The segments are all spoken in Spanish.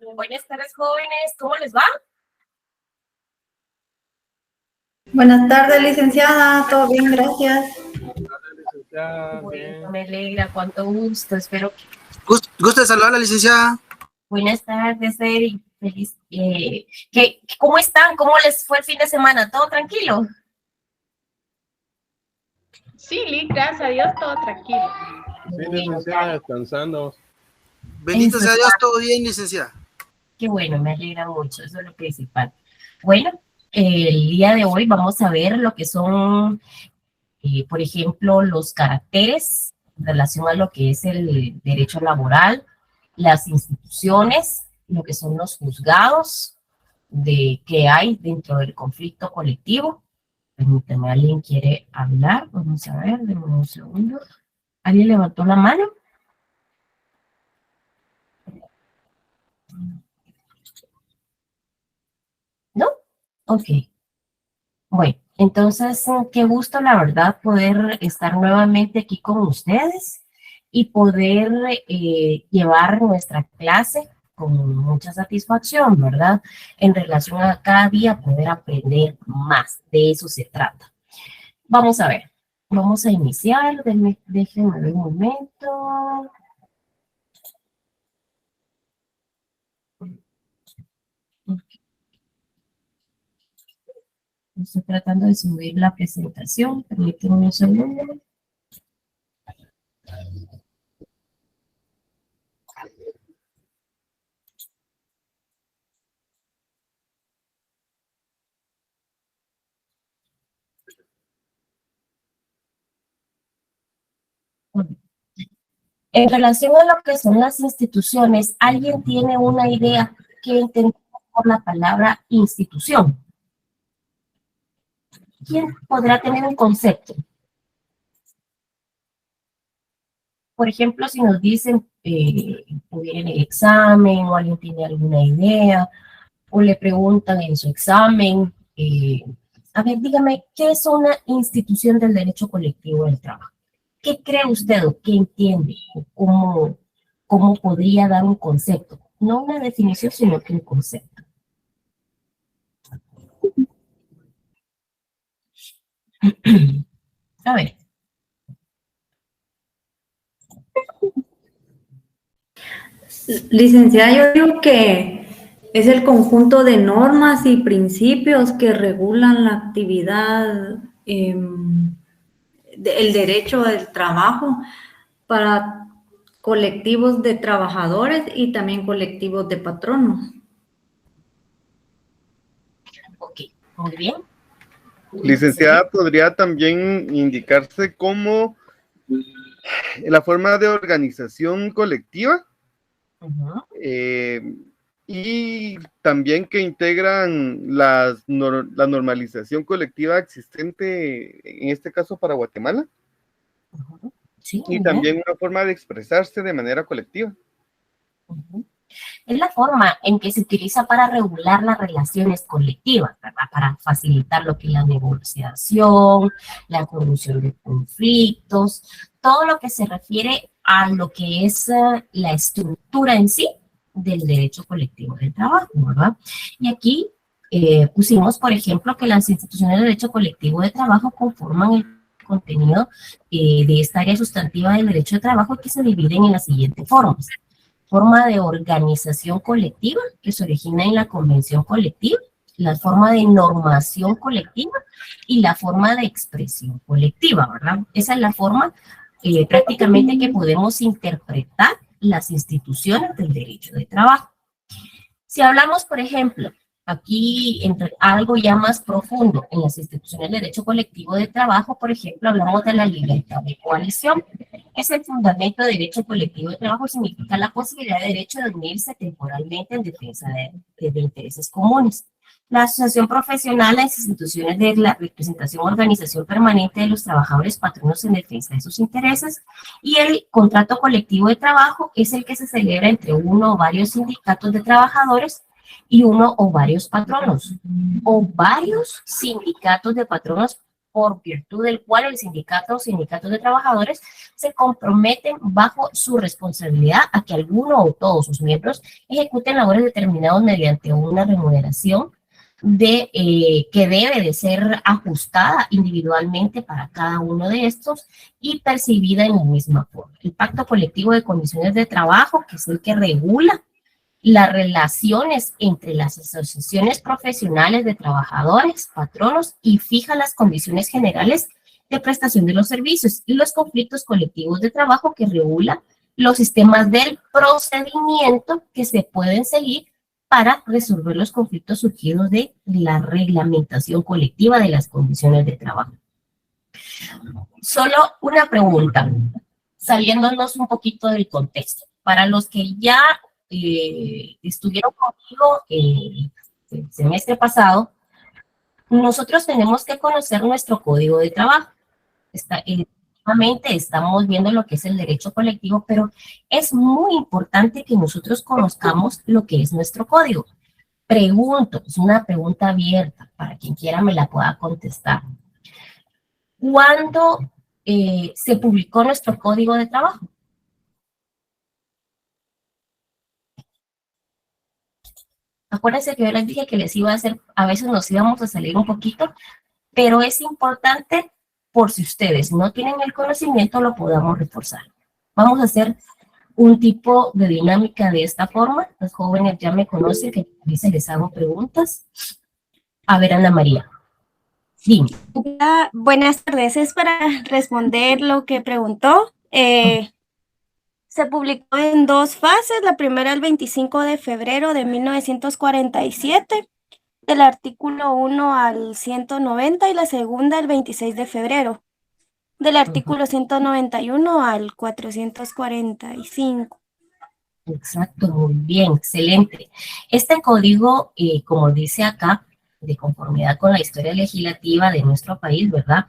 Buenas tardes, jóvenes. ¿Cómo les va? Buenas tardes, licenciada. Todo bien, gracias. Bueno, me alegra, cuánto gusto. Espero que... Gusto de saludar a la licenciada. Buenas tardes, Eric. Feliz. ¿Cómo están? ¿Cómo les fue el fin de semana? ¿Todo tranquilo? Sí, gracias a Dios, todo tranquilo. Sí, licenciada, descansando. Bendito sea Dios, todo bien, licenciada. Qué bueno, me alegra mucho, eso es lo principal. Bueno, el día de hoy vamos a ver lo que son, por ejemplo, los caracteres en relación a lo que es el derecho laboral, las instituciones, lo que son los juzgados que hay dentro del conflicto colectivo. Permítame, ¿alguien quiere hablar? Vamos a ver, denme un segundo. ¿Alguien levantó la mano? ¿No? Ok. Bueno, entonces, qué gusto, la verdad, poder estar nuevamente aquí con ustedes y poder llevar nuestra clase con mucha satisfacción, ¿verdad? En relación a cada día poder aprender más. De eso se trata. Vamos a ver. Vamos a iniciar. Déjenme ver un momento. Estoy tratando de subir la presentación. Permítanme un segundo. En relación a lo que son las instituciones, ¿alguien tiene una idea que entendemos por la palabra institución? ¿Quién podrá tener un concepto? Por ejemplo, si nos dicen, en el examen, o alguien tiene alguna idea, o le preguntan en su examen, a ver, dígame, ¿qué es una institución del derecho colectivo del trabajo? ¿Qué cree usted o qué entiende? ¿O cómo podría dar un concepto? No una definición, sino que un concepto. A ver. Licenciada, yo digo que es el conjunto de normas y principios que regulan la actividad, el derecho del trabajo para colectivos de trabajadores y también colectivos de patronos. Ok, muy bien. Licenciada, podría también indicarse como la forma de organización colectiva y también que integran la normalización colectiva existente, en este caso para Guatemala, Sí, y también una forma de expresarse de manera colectiva. Es la forma en que se utiliza para regular las relaciones colectivas, ¿verdad? Para facilitar lo que es la negociación, la solución de conflictos, todo lo que se refiere a lo que es la estructura en sí del derecho colectivo del trabajo, ¿verdad? Y aquí pusimos, por ejemplo, que las instituciones de derecho colectivo de trabajo conforman el contenido de esta área sustantiva del derecho de trabajo, que se dividen en las siguientes formas. Forma de organización colectiva, que se origina en la convención colectiva, la forma de normación colectiva y la forma de expresión colectiva, ¿verdad? Esa es la forma prácticamente que podemos interpretar las instituciones del derecho de trabajo. Si hablamos, por ejemplo, aquí entre algo ya más profundo en las instituciones de derecho colectivo de trabajo, por ejemplo, hablamos de la libertad de coalición. Es el fundamento de derecho colectivo de trabajo, significa la posibilidad de derecho de unirse temporalmente en defensa de intereses comunes. La asociación profesional, las instituciones de la representación, organización permanente de los trabajadores patronos en defensa de sus intereses, y el contrato colectivo de trabajo es el que se celebra entre uno o varios sindicatos de trabajadores y uno o varios patronos, o varios sindicatos de patronos por virtud del cual el sindicato o sindicatos de trabajadores se comprometen bajo su responsabilidad a que alguno o todos sus miembros ejecuten labores determinadas mediante una remuneración que debe de ser ajustada individualmente para cada uno de estos y percibida en la misma forma. El Pacto Colectivo de Condiciones de Trabajo, que es el que regula las relaciones entre las asociaciones profesionales de trabajadores, patronos, y fija las condiciones generales de prestación de los servicios, y los conflictos colectivos de trabajo, que regula los sistemas del procedimiento que se pueden seguir para resolver los conflictos surgidos de la reglamentación colectiva de las condiciones de trabajo. Solo una pregunta, saliéndonos un poquito del contexto. Para los que ya estuvieron conmigo el semestre nosotros tenemos que conocer nuestro código de trabajo. Estamos viendo lo que es el derecho colectivo, pero es muy importante que nosotros conozcamos lo que es nuestro código. Pregunto, es una pregunta abierta, para quien quiera me la pueda contestar. ¿Cuándo se publicó nuestro código de trabajo? Acuérdense que yo les dije que les iba a hacer, a veces nos íbamos a salir un poquito, pero es importante por si ustedes no tienen el conocimiento, lo podamos reforzar. Vamos a hacer un tipo de dinámica de esta forma. Los jóvenes ya me conocen, que a veces les hago preguntas. A ver, Ana María. Dime. Buenas tardes, es para responder lo que preguntó. Se publicó en dos fases, la primera el 25 de febrero de 1947, del artículo 1 al 190, y la segunda el 26 de febrero, del artículo 191 al 445. Exacto, muy bien, excelente. Este código, como dice acá, de conformidad con la historia legislativa de nuestro país, ¿verdad?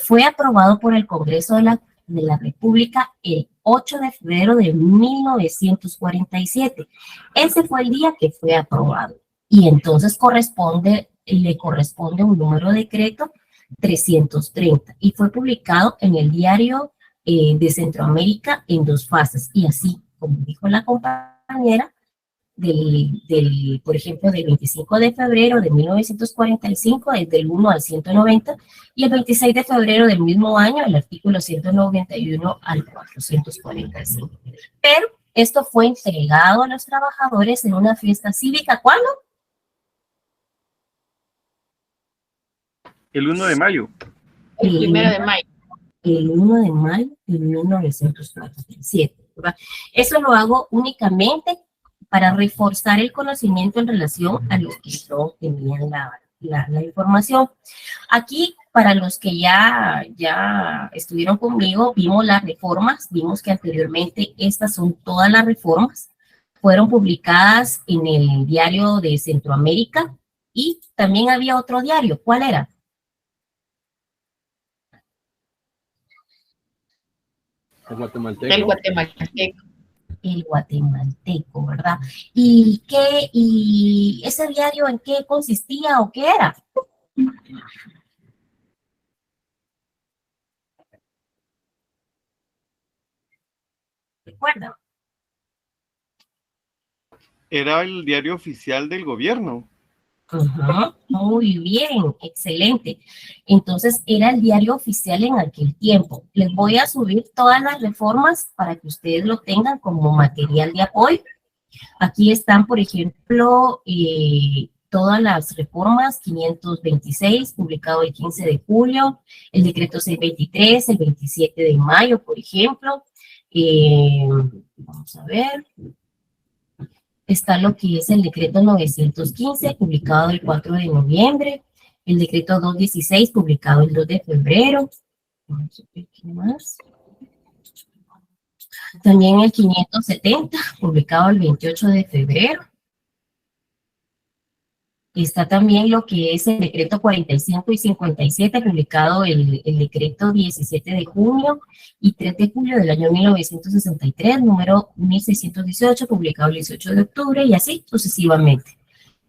Fue aprobado por el Congreso de la República el 8 de febrero de 1947. Ese fue el día que fue aprobado. Y entonces le corresponde un número de decreto 330. Y fue publicado en el Diario de Centroamérica en dos fases. Y así, como dijo la compañera, por ejemplo, del 25 de febrero de 1945, desde el 1 al 190, y el 26 de febrero del mismo año, el artículo 191 al 445. Pero esto fue entregado a los trabajadores en una fiesta cívica, ¿cuándo? El 1 de mayo. El 1 de mayo. El 1 de mayo de 1947. ¿Verdad? Eso lo hago únicamente para reforzar el conocimiento en relación a los que no tenían la información. Aquí, para los que ya estuvieron conmigo, vimos las reformas, vimos que anteriormente estas son todas las reformas, fueron publicadas en el Diario de Centroamérica, y también había otro diario. ¿Cuál era? El guatemalteco. El guatemalteco. El guatemalteco, ¿verdad? ¿Y ese diario en qué consistía o qué era? ¿Recuerdan? Era el diario oficial del gobierno. Muy bien, excelente. Entonces era el diario oficial en aquel tiempo. Les voy a subir todas las reformas para que ustedes lo tengan como material de apoyo. Aquí están, por ejemplo, todas las reformas: 526, publicado el 15 de julio, el decreto 623, el 27 de mayo, por ejemplo. Vamos a ver. Está lo que es el decreto 915, publicado el 4 de noviembre, el decreto 216, publicado el 2 de febrero. Vamos a ver qué más. También el 570, publicado el 28 de febrero. Está también lo que es el decreto 45 y 57, publicado el decreto 17 de junio y 3 de julio del año 1963, número 1618, publicado el 18 de octubre, y así sucesivamente.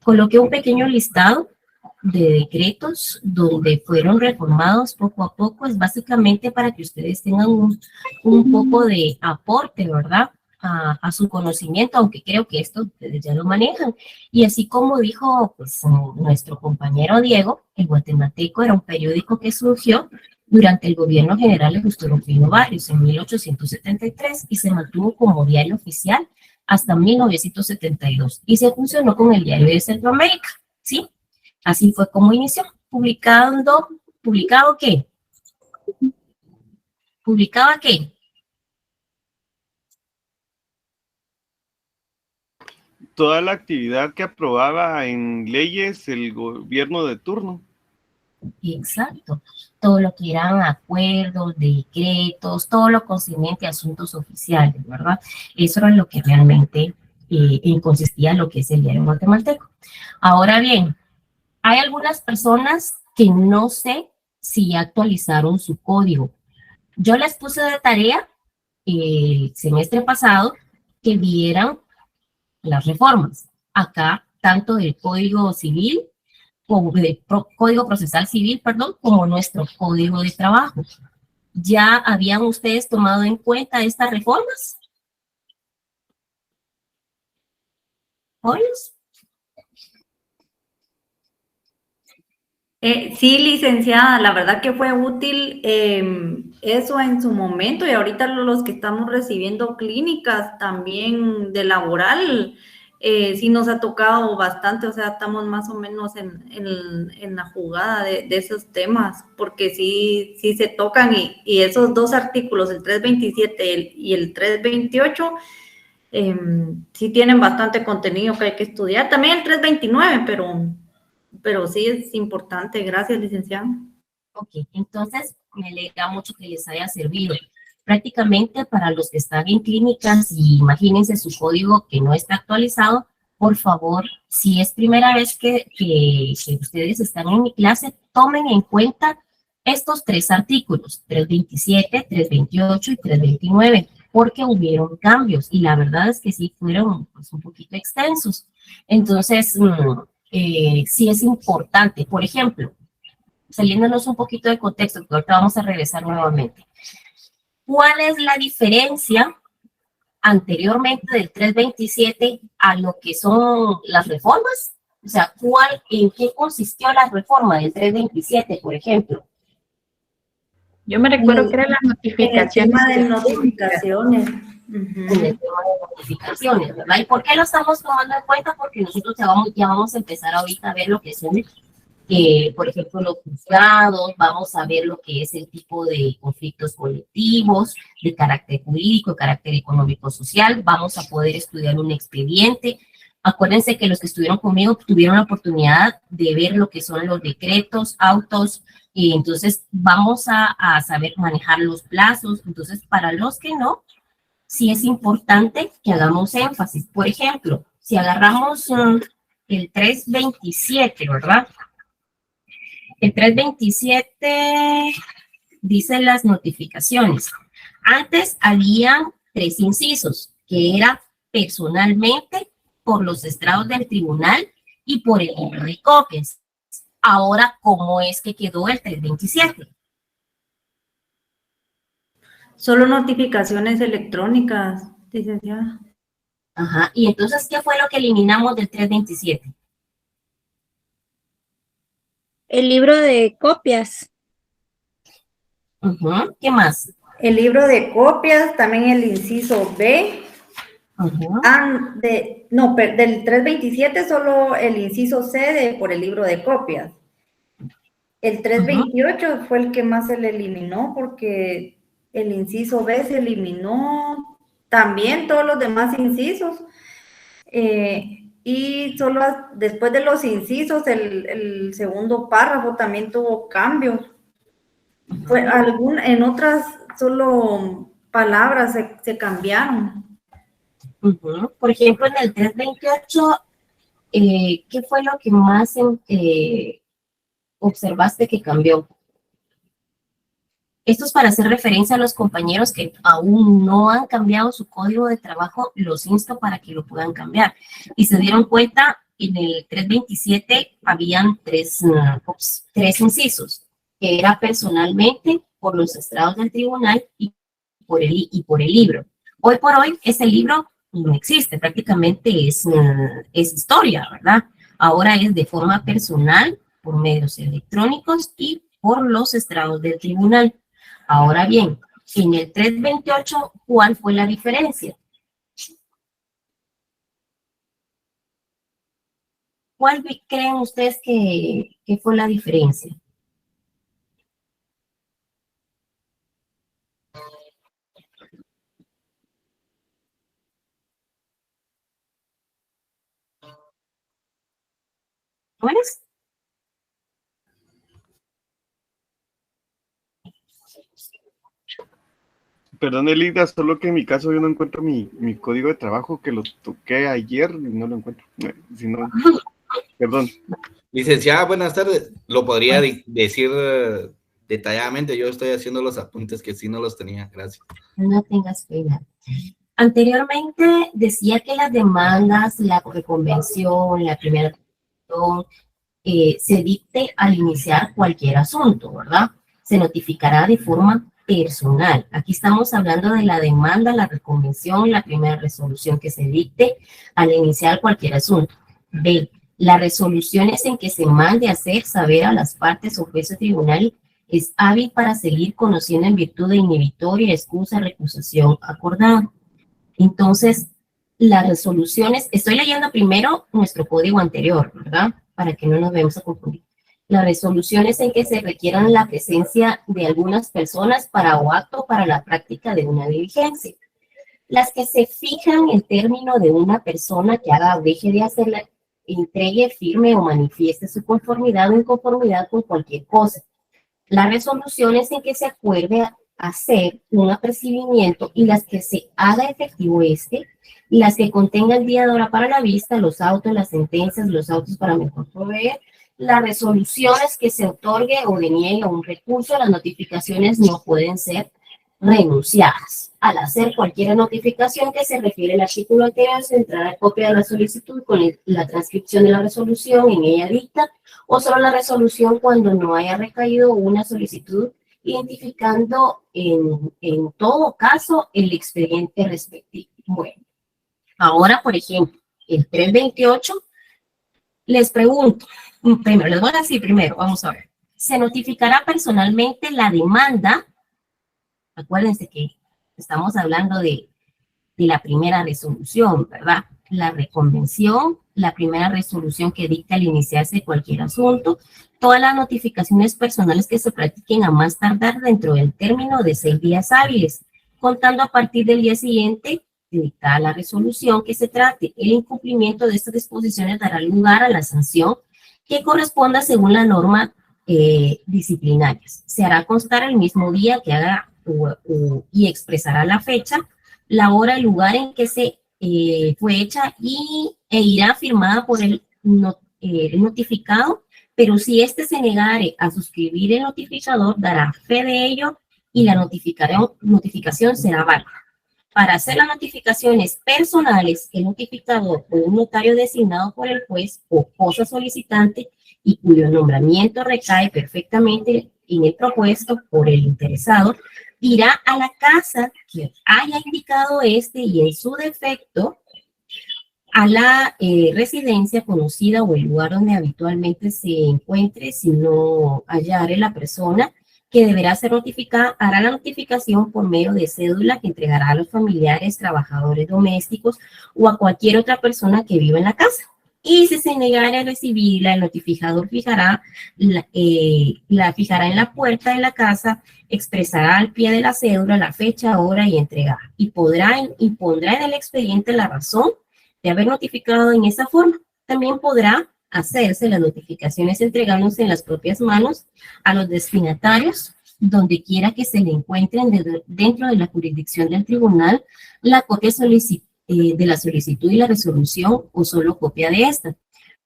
Coloqué un pequeño listado de decretos donde fueron reformados poco a poco. Es básicamente para que ustedes tengan un poco de aporte, ¿verdad? A su conocimiento, aunque creo que esto ustedes ya lo manejan. Y así como dijo pues, nuestro compañero Diego, el Guatemalteco era un periódico que surgió durante el gobierno general de Justo Rufino Barrios en 1873 y se mantuvo como diario oficial hasta 1972 y se fusionó con el Diario de Centroamérica, ¿sí? Así fue como inició, ¿publicado qué? ¿Publicaba qué? Toda la actividad que aprobaba en leyes el gobierno de turno. Exacto, todo lo que eran acuerdos, decretos, todo lo concerniente a asuntos oficiales, ¿verdad? Eso era lo que realmente consistía en lo que es el Diario Guatemalteco. Ahora bien, hay algunas personas que no sé si actualizaron su código. Yo les puse de tarea el semestre pasado que vieran las reformas. Acá, tanto del Código Civil, o del Código Procesal Civil, perdón, como nuestro Código de Trabajo. ¿Ya habían ustedes tomado en cuenta estas reformas? ¿Oyes? Sí, licenciada, la verdad que fue útil eso en su momento y ahorita los que estamos recibiendo clínicas también de laboral, sí nos ha tocado bastante, o sea, estamos más o menos en la jugada de esos temas, porque sí se tocan y esos dos artículos, el 327 y el 328, sí tienen bastante contenido que hay que estudiar, también el 329, pero sí es importante. Gracias, licenciada. Ok, entonces me alegra mucho que les haya servido. Prácticamente para los que están en clínicas y imagínense su código que no está actualizado, por favor, si es primera vez que ustedes están en mi clase, tomen en cuenta estos tres artículos, 327, 328 y 329, porque hubieron cambios y la verdad es que sí fueron pues, un poquito extensos. Entonces, sí es importante. Por ejemplo, saliéndonos un poquito de contexto, que ahorita vamos a regresar nuevamente. ¿Cuál es la diferencia anteriormente del 327 a lo que son las reformas? O sea, ¿en qué consistió la reforma del 327, por ejemplo? Yo me recuerdo que eran las notificaciones. En el tema de notificaciones. En el tema de notificaciones, ¿verdad? ¿Y por qué lo estamos tomando en cuenta? Porque nosotros ya vamos a empezar ahorita a ver lo que son, por ejemplo, los juzgados, vamos a ver lo que es el tipo de conflictos colectivos, de carácter jurídico, de carácter económico-social, vamos a poder estudiar un expediente. Acuérdense que los que estuvieron conmigo tuvieron la oportunidad de ver lo que son los decretos, autos, y entonces vamos a saber manejar los plazos. Entonces, para los que no, sí es importante que hagamos énfasis. Por ejemplo, si agarramos el 327, ¿verdad? El 327 dice las notificaciones. Antes habían 3 incisos, que era personalmente, por los estrados del tribunal y por el libro de copias. Ahora, ¿cómo es que quedó el 327? Solo notificaciones electrónicas, licenciada. Ajá, y entonces, ¿qué fue lo que eliminamos del 327? El libro de copias. ¿Qué más? El libro de copias, también el inciso B. Del 327 solo el inciso C por el libro de copias. El 328 fue el que más se le eliminó porque el inciso B se eliminó, también todos los demás incisos. Y solo después de los incisos, el segundo párrafo también tuvo cambios. En otras solo palabras se cambiaron. Por ejemplo, en el 328, ¿qué fue lo que más observaste que cambió? Esto es para hacer referencia a los compañeros que aún no han cambiado su código de trabajo, los insto para que lo puedan cambiar. Y se dieron cuenta en el 327 habían tres incisos, que era personalmente, por los estrados del tribunal y por el libro. Hoy por hoy ese libro no existe, prácticamente es historia, ¿verdad? Ahora es de forma personal, por medios electrónicos y por los estrados del tribunal. Ahora bien, en el 328, ¿cuál fue la diferencia? ¿Cuál creen ustedes que fue la diferencia? ¿Cuál es? Perdón, Elida, solo que en mi caso yo no encuentro mi código de trabajo, que lo toqué ayer y no lo encuentro. Si no, perdón. Licenciada, buenas tardes. ¿Lo podría decir detalladamente? Yo estoy haciendo los apuntes que sí no los tenía. Gracias. No tengas pena. Anteriormente decía que las demandas, la reconvención, la primera acción, se dicte al iniciar cualquier asunto, ¿verdad? Se notificará de forma personal. Aquí estamos hablando de la demanda, la reconvención, la primera resolución que se dicte al iniciar cualquier asunto. B, las resoluciones en que se mande a hacer saber a las partes o juez o tribunal es hábil para seguir conociendo en virtud de inhibitoria, excusa, recusación acordada. Entonces, las resoluciones, estoy leyendo primero nuestro código anterior, ¿verdad? Para que no nos vayamos a confundir. Las resoluciones en que se requieran la presencia de algunas personas para o acto para la práctica de una diligencia. Las que se fijan el término de una persona que haga o deje de hacerla, entregue, firme o manifieste su conformidad o inconformidad con cualquier cosa. Las resoluciones en que se acuerde hacer un apercibimiento y las que se haga efectivo las que contengan día de hora para la vista, los autos, las sentencias, los autos para mejor proveer, las resoluciones que se otorgue o deniegue un recurso, las notificaciones no pueden ser renunciadas. Al hacer cualquier notificación que se refiere al artículo anterior, se entrará copia de la solicitud con la transcripción de la resolución en ella dicta, o solo la resolución cuando no haya recaído una solicitud, identificando en todo caso el expediente respectivo. Bueno, ahora, por ejemplo, el 328, les pregunto, primero, les voy a decir primero, vamos a ver, se notificará personalmente la demanda. Acuérdense que estamos hablando de la primera resolución, ¿verdad? La reconvención, la primera resolución que dicta al iniciarse cualquier asunto, todas las notificaciones personales que se practiquen a más tardar dentro del término de 6 días hábiles, contando a partir del día siguiente de dictada la resolución que se trate. El incumplimiento de estas disposiciones dará lugar a la sanción que corresponda según la norma disciplinarias. Se hará constar el mismo día que haga y expresará la fecha, la hora y lugar en que se fue hecha e irá firmada por el notificado, pero si éste se negare a suscribir el notificador, dará fe de ello y la notificación será válida. Para hacer las notificaciones personales, el notificador o un notario designado por el juez o cosa solicitante y cuyo nombramiento recae perfectamente en el propuesto por el interesado, irá a la casa que haya indicado y en su defecto a la residencia conocida o el lugar donde habitualmente se encuentre, si no hallare la persona que deberá ser notificada, hará la notificación por medio de cédula que entregará a los familiares, trabajadores domésticos o a cualquier otra persona que viva en la casa. Y si se negara a recibirla, el notificador fijará en la puerta de la casa, expresará al pie de la cédula la fecha, hora y entrega, y pondrá en el expediente la razón de haber notificado en esa forma. También podrá hacerse las notificaciones entregándose en las propias manos a los destinatarios, donde quiera que se le encuentren dentro de la jurisdicción del tribunal, la copia de la solicitud y la resolución o solo copia de esta.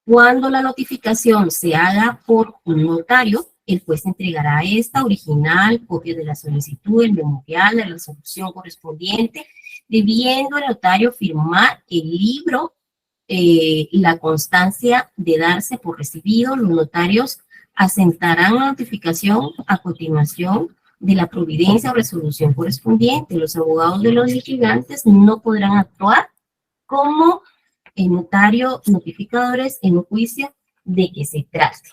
Cuando la notificación se haga por un notario, el juez entregará esta original, copia de la solicitud, el memorial, la resolución correspondiente, debiendo el notario firmar el libro la constancia de darse por recibido, los notarios asentarán la notificación a continuación de la providencia o resolución correspondiente. Los abogados de los litigantes no podrán actuar como notario notificadores en un juicio de que se trate.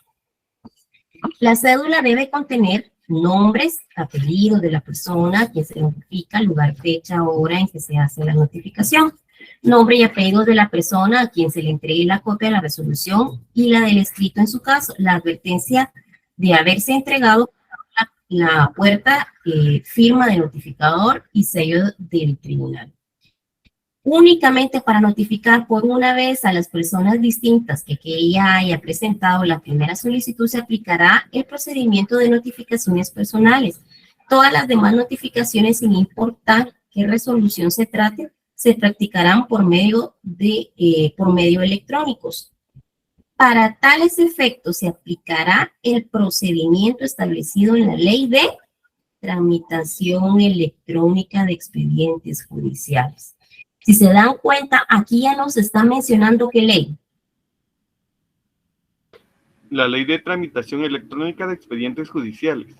La cédula debe contener nombres, apellidos de la persona a quien se notifica, lugar, fecha, hora en que se hace la notificación, nombre y apellidos de la persona a quien se le entregue la copia de la resolución y la del escrito en su caso, la advertencia de haberse entregado, la puerta, firma del notificador y sello del tribunal. Únicamente para notificar por una vez a las personas distintas que ella haya presentado la primera solicitud se aplicará el procedimiento de notificaciones personales. Todas las demás notificaciones, sin importar qué resolución se trate, se practicarán por medio electrónicos. Para tales efectos se aplicará el procedimiento establecido en la Ley de Tramitación Electrónica de Expedientes Judiciales. Si se dan cuenta, aquí ya nos está mencionando qué ley. La Ley de Tramitación Electrónica de Expedientes Judiciales.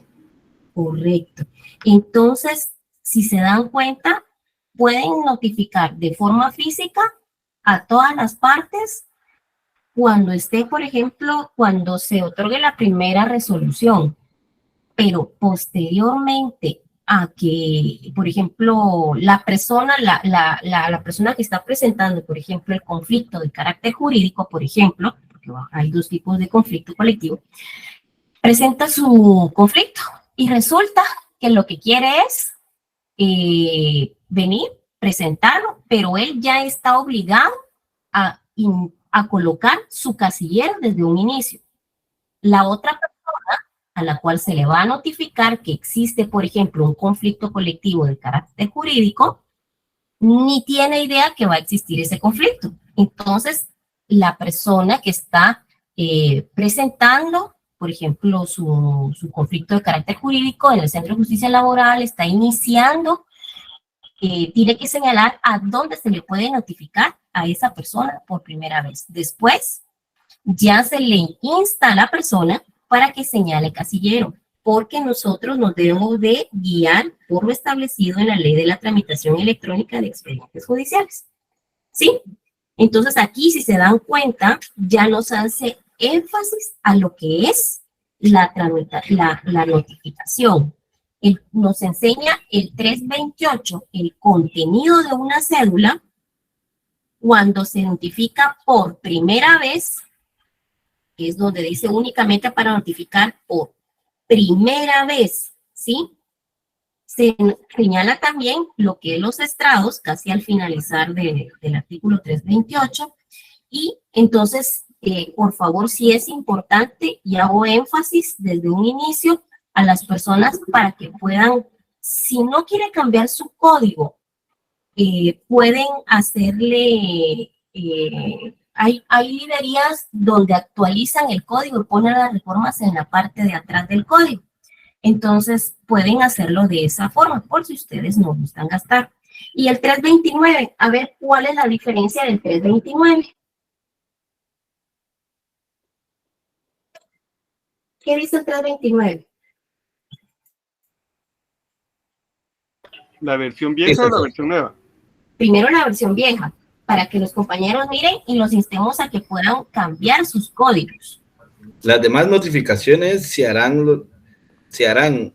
Correcto. Entonces, si se dan cuenta, pueden notificar de forma física a todas las partes cuando esté, por ejemplo, cuando se otorgue la primera resolución, pero posteriormente a que, por ejemplo, la persona que está presentando, por ejemplo, el conflicto de carácter jurídico, por ejemplo, porque hay dos tipos de conflicto colectivo, presenta su conflicto y resulta que lo que quiere es venir, presentarlo, pero él ya está obligado a colocar su casillero desde un inicio. La otra persona a la cual se le va a notificar que existe, por ejemplo, un conflicto colectivo de carácter jurídico, ni tiene idea que va a existir ese conflicto. Entonces, la persona que está presentando, por ejemplo, su conflicto de carácter jurídico en el Centro de Justicia Laboral, está iniciando, tiene que señalar a dónde se le puede notificar a esa persona por primera vez. Después, ya se le insta a la persona para que señale casillero, porque nosotros nos debemos de guiar por lo establecido en la Ley de la Tramitación Electrónica de Expedientes Judiciales. ¿Sí? Entonces aquí, si se dan cuenta, ya nos hace énfasis a lo que es la notificación. Nos enseña el 328, el contenido de una cédula, cuando se notifica por primera vez, que es donde dice únicamente para notificar por primera vez, ¿sí? Se señala también lo que es los estrados, casi al finalizar del artículo 328, y entonces, por favor, sí es importante, y hago énfasis desde un inicio a las personas para que puedan, si no quiere cambiar su código, pueden hacerle... Hay librerías donde actualizan el código y ponen las reformas en la parte de atrás del código. Entonces, pueden hacerlo de esa forma, por si ustedes no gustan gastar. Y el 329, a ver, ¿cuál es la diferencia del 329? ¿Qué dice el 329? ¿La versión vieja o la versión nueva? Primero la versión vieja, para que los compañeros miren y los instemos a que puedan cambiar sus códigos. Las demás notificaciones se harán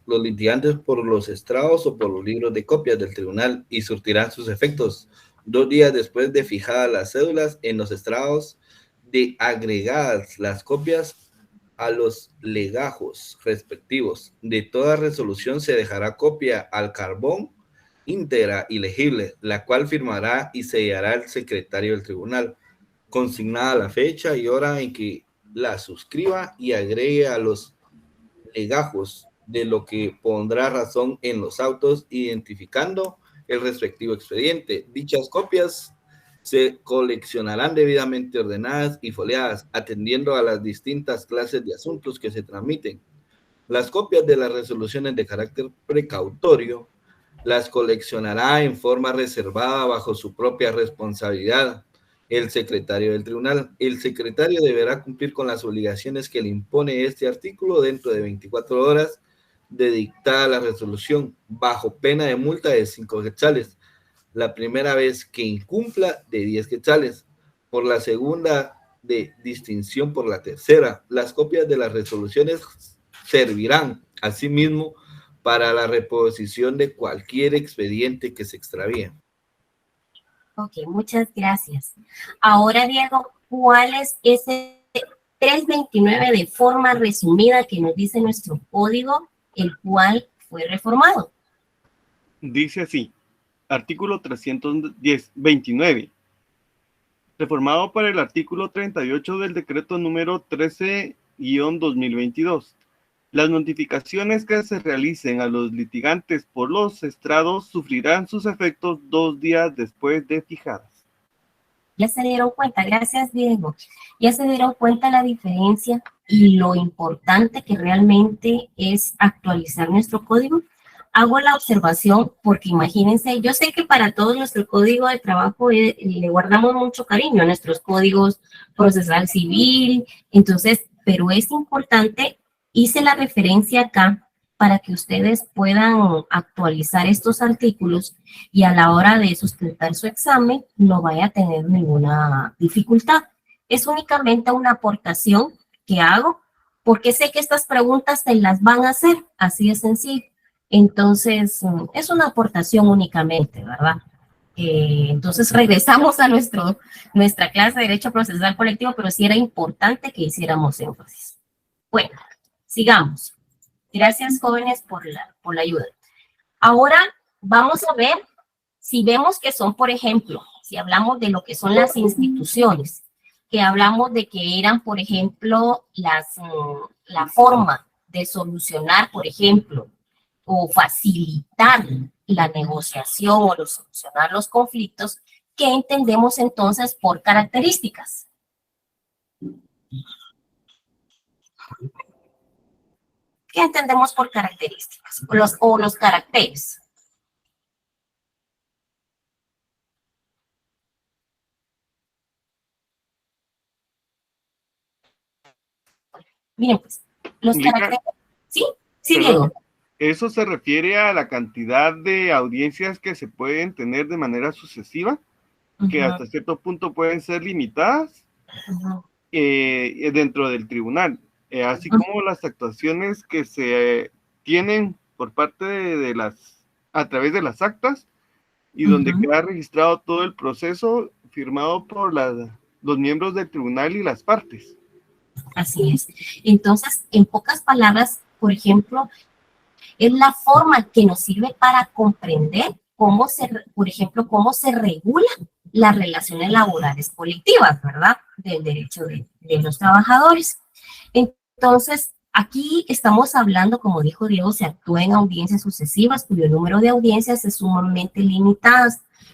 los litigantes por los estrados o por los libros de copias del tribunal y surtirán sus efectos 2 días después de fijadas las cédulas en los estrados, de agregadas las copias a los legajos respectivos. De toda resolución se dejará copia al carbón íntegra y legible, la cual firmará y sellará el secretario del tribunal, consignada la fecha y hora en que la suscriba y agregue a los legajos de lo que pondrá razón en los autos, identificando el respectivo expediente. Dichas copias se coleccionarán debidamente ordenadas y foliadas, atendiendo a las distintas clases de asuntos que se tramiten. Las copias de las resoluciones de carácter precautorio las coleccionará en forma reservada bajo su propia responsabilidad, el secretario del tribunal. El secretario deberá cumplir con las obligaciones que le impone este artículo dentro de 24 horas de dictada la resolución, bajo pena de multa de 5 quetzales. La primera vez que incumpla, de 10 quetzales. Por la segunda, de distinción por la tercera. Las copias de las resoluciones servirán, asimismo, para la reposición de cualquier expediente que se extravíe. Ok, muchas gracias. Ahora, Diego, ¿cuál es ese 329 de forma resumida que nos dice nuestro código, el cual fue reformado? Dice así, artículo 329, reformado por el artículo 38 del decreto número 13-2022. Las notificaciones que se realicen a los litigantes por los estrados sufrirán sus efectos 2 días después de fijadas. Ya se dieron cuenta, gracias Diego, ya se dieron cuenta la diferencia y lo importante que realmente es actualizar nuestro código. Hago la observación porque imagínense, yo sé que para todos nuestro código de trabajo le guardamos mucho cariño a nuestros códigos procesal civil, entonces, pero es importante, hice la referencia acá para que ustedes puedan actualizar estos artículos y a la hora de sustentar su examen no vaya a tener ninguna dificultad. Es únicamente una aportación que hago porque sé que estas preguntas se las van a hacer, así de sencillo. Entonces, es una aportación únicamente, ¿verdad? Entonces, regresamos a nuestra clase de Derecho Procesal Colectivo, pero sí era importante que hiciéramos énfasis. Bueno, sigamos. Gracias, jóvenes, por la ayuda. Ahora, vamos a ver si vemos que son, por ejemplo, si hablamos de lo que son las instituciones, que hablamos de que eran, por ejemplo, la forma de solucionar, por ejemplo, o facilitar la negociación o solucionar los conflictos, ¿qué entendemos entonces por características? ¿Qué entendemos por características? O los caracteres. Miren, pues, los caracteres. ¿Sí? Sí, Diego. ¿Eso se refiere a la cantidad de audiencias que se pueden tener de manera sucesiva? Que hasta cierto punto pueden ser limitadas dentro del tribunal, así como las actuaciones que se tienen por parte a través de las actas y donde queda registrado todo el proceso firmado por los miembros del tribunal y las partes. Así es. Entonces, en pocas palabras, por ejemplo, es la forma que nos sirve para comprender por ejemplo, cómo se regulan las relaciones laborales colectivas, ¿verdad? Del derecho de los trabajadores. Entonces, aquí estamos hablando, como dijo Diego, se actúa en audiencias sucesivas cuyo número de audiencias es sumamente limitado.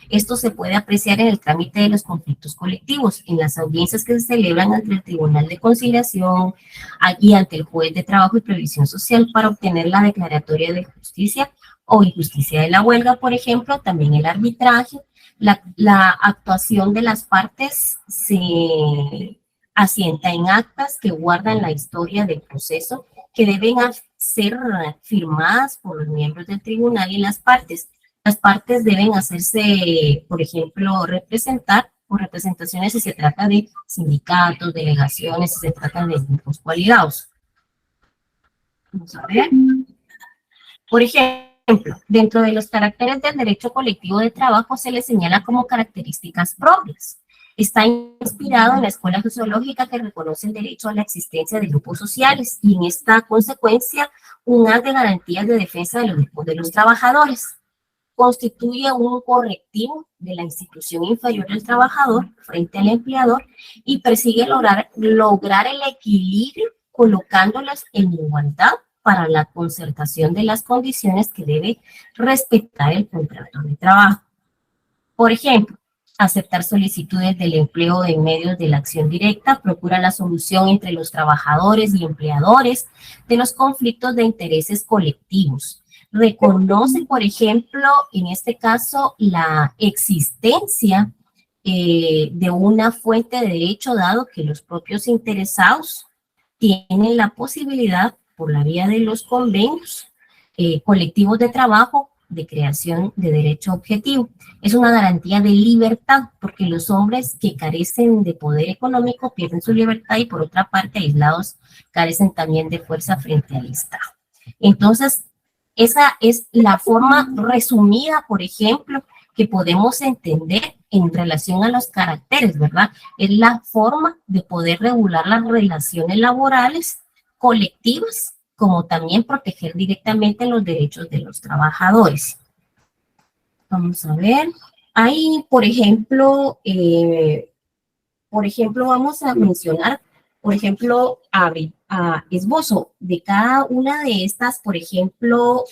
Esto se puede apreciar en el trámite de los conflictos colectivos, en las audiencias que se celebran ante el Tribunal de Conciliación y ante el Juez de Trabajo y Previsión Social para obtener la declaratoria de justicia o injusticia de la huelga, por ejemplo, también el arbitraje. La actuación de las partes se asienta en actas que guardan la historia del proceso que deben ser firmadas por los miembros del tribunal y las partes. Las partes deben hacerse, por ejemplo, representar por representaciones si se trata de sindicatos, delegaciones, si se trata de grupos coaligados. Vamos a ver. Por ejemplo, dentro de los caracteres del derecho colectivo de trabajo se le señala como características propias. Está inspirado en la escuela sociológica que reconoce el derecho a la existencia de grupos sociales y en esta consecuencia un haz de garantías de defensa de los grupos de los trabajadores. Constituye un correctivo de la institución inferior del trabajador frente al empleador y persigue lograr el equilibrio colocándolos en igualdad para la concertación de las condiciones que debe respetar el contrato de trabajo. Por ejemplo, aceptar solicitudes del empleo en medios de la acción directa, procura la solución entre los trabajadores y empleadores de los conflictos de intereses colectivos. Reconoce, por ejemplo, en este caso, la existencia de una fuente de derecho, dado que los propios interesados tienen la posibilidad, por la vía de los convenios colectivos de trabajo, de creación de derecho objetivo. Es una garantía de libertad, porque los hombres que carecen de poder económico pierden su libertad y, por otra parte, aislados, carecen también de fuerza frente al Estado. Entonces, esa es la forma resumida, por ejemplo, que podemos entender en relación a los caracteres, ¿verdad? Es la forma de poder regular las relaciones laborales colectivas, como también proteger directamente los derechos de los trabajadores. Vamos a ver. Ahí, por ejemplo, vamos a mencionar, por ejemplo, a esbozo de cada una de estas, por ejemplo,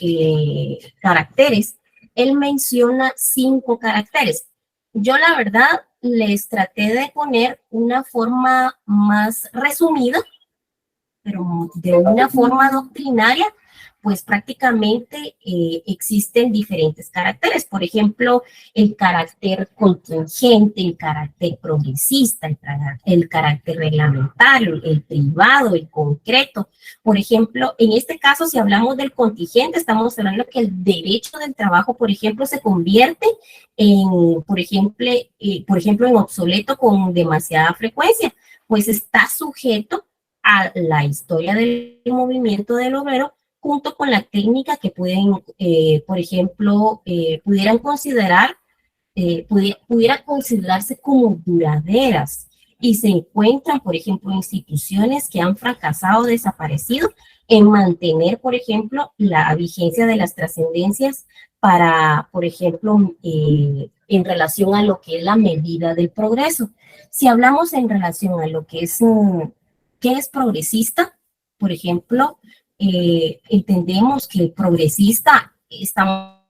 caracteres. Él menciona 5 caracteres. Yo, la verdad, les traté de poner una forma más resumida, pero de una forma doctrinaria, pues prácticamente existen diferentes caracteres. Por ejemplo, el carácter contingente, el carácter progresista, el carácter reglamentario, el privado, el concreto. Por ejemplo, en este caso, si hablamos del contingente, estamos hablando que el derecho del trabajo, por ejemplo, se convierte en, por ejemplo, en obsoleto con demasiada frecuencia, pues está sujeto a la historia del movimiento del obrero, junto con la técnica que pueden, por ejemplo, pudiera considerarse como duraderas, y se encuentran, por ejemplo, instituciones que han fracasado o desaparecido en mantener, por ejemplo, la vigencia de las trascendencias para, por ejemplo, en relación a lo que es la medida del progreso. Si hablamos en relación a lo que es, ¿qué es progresista? Por ejemplo, entendemos que el progresista, estamos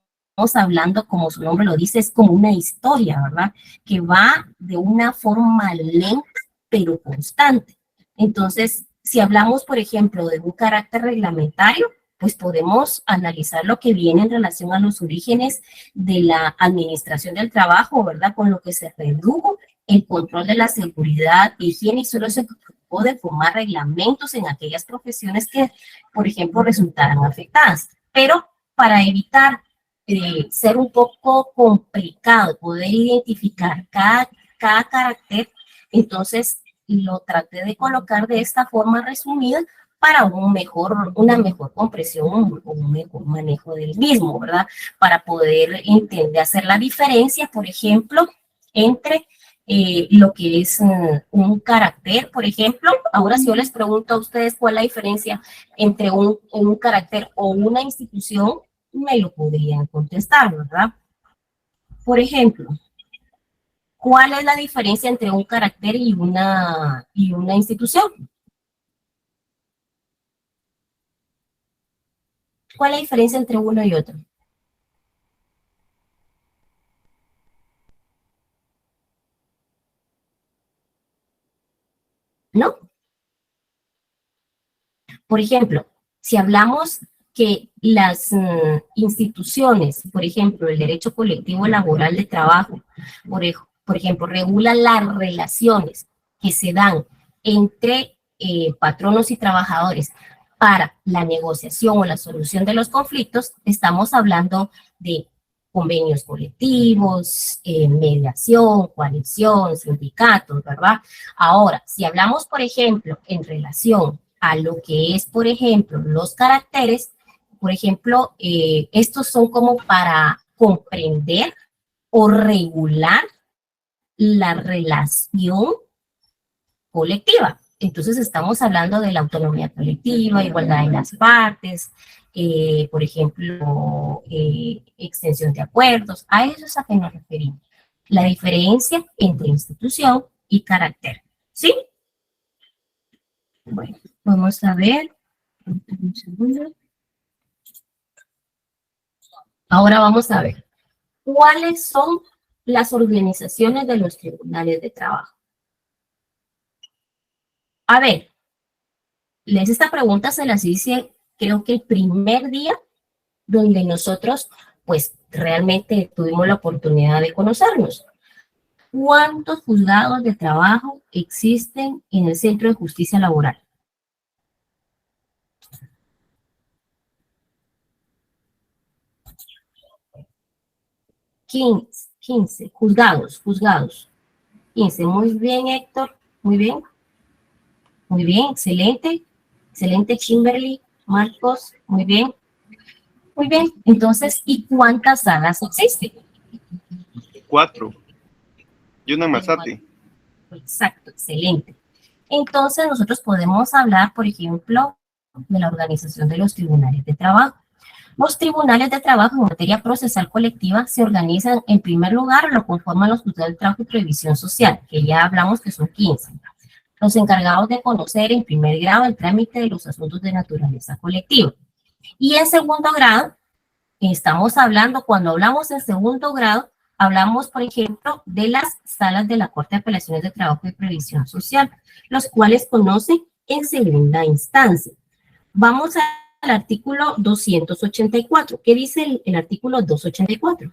hablando, como su nombre lo dice, es como una historia, ¿verdad? Que va de una forma lenta, pero constante. Entonces, si hablamos, por ejemplo, de un carácter reglamentario, pues podemos analizar lo que viene en relación a los orígenes de la administración del trabajo, ¿verdad? Con lo que se redujo el control de la seguridad, higiene, y solo se ocupó de formar reglamentos en aquellas profesiones que, por ejemplo, resultaran afectadas. Pero para evitar ser un poco complicado poder identificar cada carácter, entonces lo traté de colocar de esta forma resumida para una mejor comprensión, un mejor manejo del mismo, ¿verdad? Para poder entender, hacer la diferencia, por ejemplo, entre lo que es un carácter, por ejemplo. Ahora, si yo les pregunto a ustedes cuál es la diferencia entre un carácter o una institución, me lo podrían contestar, ¿verdad? Por ejemplo, ¿cuál es la diferencia entre un carácter y una institución? ¿Cuál es la diferencia entre uno y otro? ¿No? Por ejemplo, si hablamos que las instituciones, por ejemplo, el derecho colectivo laboral de trabajo, por ejemplo, regula las relaciones que se dan entre patronos y trabajadores para la negociación o la solución de los conflictos, estamos hablando de convenios colectivos, mediación, coalición, sindicatos, ¿verdad? Ahora, si hablamos, por ejemplo, en relación a lo que es, por ejemplo, los caracteres, por ejemplo, estos son como para comprender o regular la relación colectiva. Entonces estamos hablando de la autonomía colectiva, igualdad de las partes, por ejemplo, extensión de acuerdos. A eso es a que nos referimos. La diferencia entre institución y carácter. ¿Sí? Bueno, vamos a ver. Un segundo. Ahora vamos a ver. ¿Cuáles son las organizaciones de los tribunales de trabajo? A ver, esta pregunta se las hice, creo que el primer día donde nosotros, pues, realmente tuvimos la oportunidad de conocernos. ¿Cuántos juzgados de trabajo existen en el Centro de Justicia Laboral? Quince. Juzgados. 15. Muy bien, Héctor. Muy bien. Muy bien, excelente. Excelente, Kimberly. Marcos, muy bien. Muy bien. Entonces, ¿y cuántas salas existen? 4. Y una Mazate. Exacto, excelente. Entonces, nosotros podemos hablar, por ejemplo, de la organización de los tribunales de trabajo. Los tribunales de trabajo en materia procesal colectiva se organizan, en primer lugar, lo conforman los juzgados de trabajo y previsión social, que ya hablamos que son 15. Los encargados de conocer en primer grado el trámite de los asuntos de naturaleza colectiva. Y en segundo grado, estamos hablando, cuando hablamos en segundo grado, hablamos, por ejemplo, de las salas de la Corte de Apelaciones de Trabajo y Previsión Social, los cuales conocen en segunda instancia. Vamos al artículo 284. ¿Qué dice el artículo 284?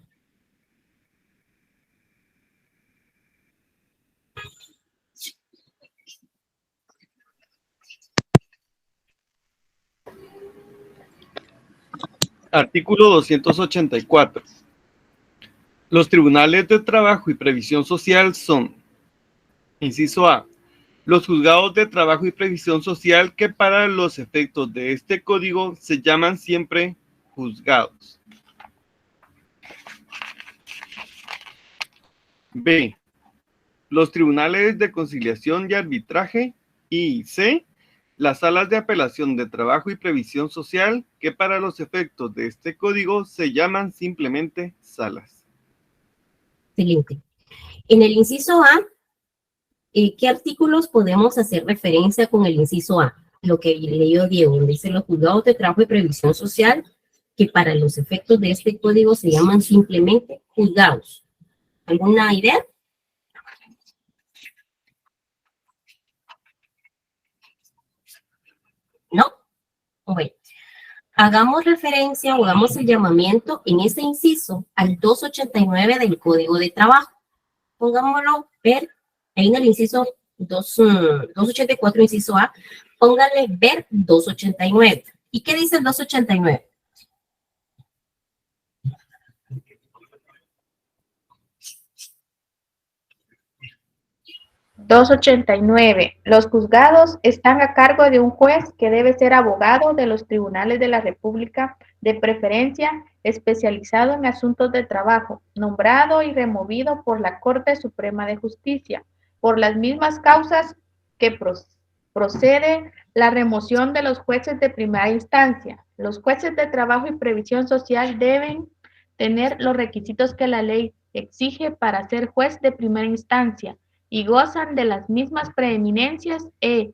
Artículo 284. Los tribunales de trabajo y previsión social son, inciso A, los juzgados de trabajo y previsión social que para los efectos de este código se llaman siempre juzgados. B, los tribunales de conciliación y arbitraje. Y C, las salas de apelación de trabajo y previsión social que para los efectos de este código se llaman simplemente salas. Excelente. En el inciso A, ¿qué artículos podemos hacer referencia con el inciso A? Lo que leyó Diego, donde dice los juzgados de trabajo y previsión social, que para los efectos de este código se llaman simplemente juzgados. ¿Alguna idea? ¿No? Bueno, hagamos referencia o hagamos el llamamiento en ese inciso al 289 del Código de Trabajo. Pongámoslo, ver, ahí en el inciso 284, inciso A, póngale ver 289. ¿Y qué dice el 289? $289. Los juzgados están a cargo de un juez que debe ser abogado de los tribunales de la República, de preferencia especializado en asuntos de trabajo, nombrado y removido por la Corte Suprema de Justicia, por las mismas causas que procede la remoción de los jueces de primera instancia. Los jueces de trabajo y previsión social deben tener los requisitos que la ley exige para ser juez de primera instancia y gozan de las mismas preeminencias e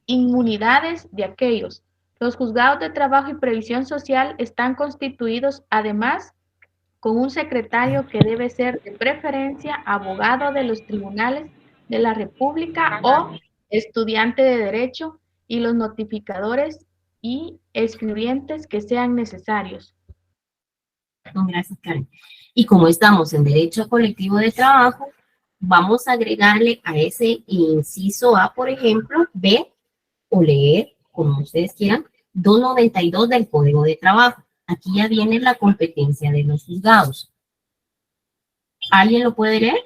inmunidades de aquellos. Los juzgados de trabajo y previsión social están constituidos además con un secretario que debe ser de preferencia abogado de los tribunales de la República o estudiante de derecho y los notificadores y escribientes que sean necesarios. Gracias, Karen. Y como estamos en derecho colectivo de trabajo, vamos a agregarle a ese inciso A, por ejemplo, B o leer, como ustedes quieran, 292 del Código de Trabajo. Aquí ya viene la competencia de los juzgados. ¿Alguien lo puede leer?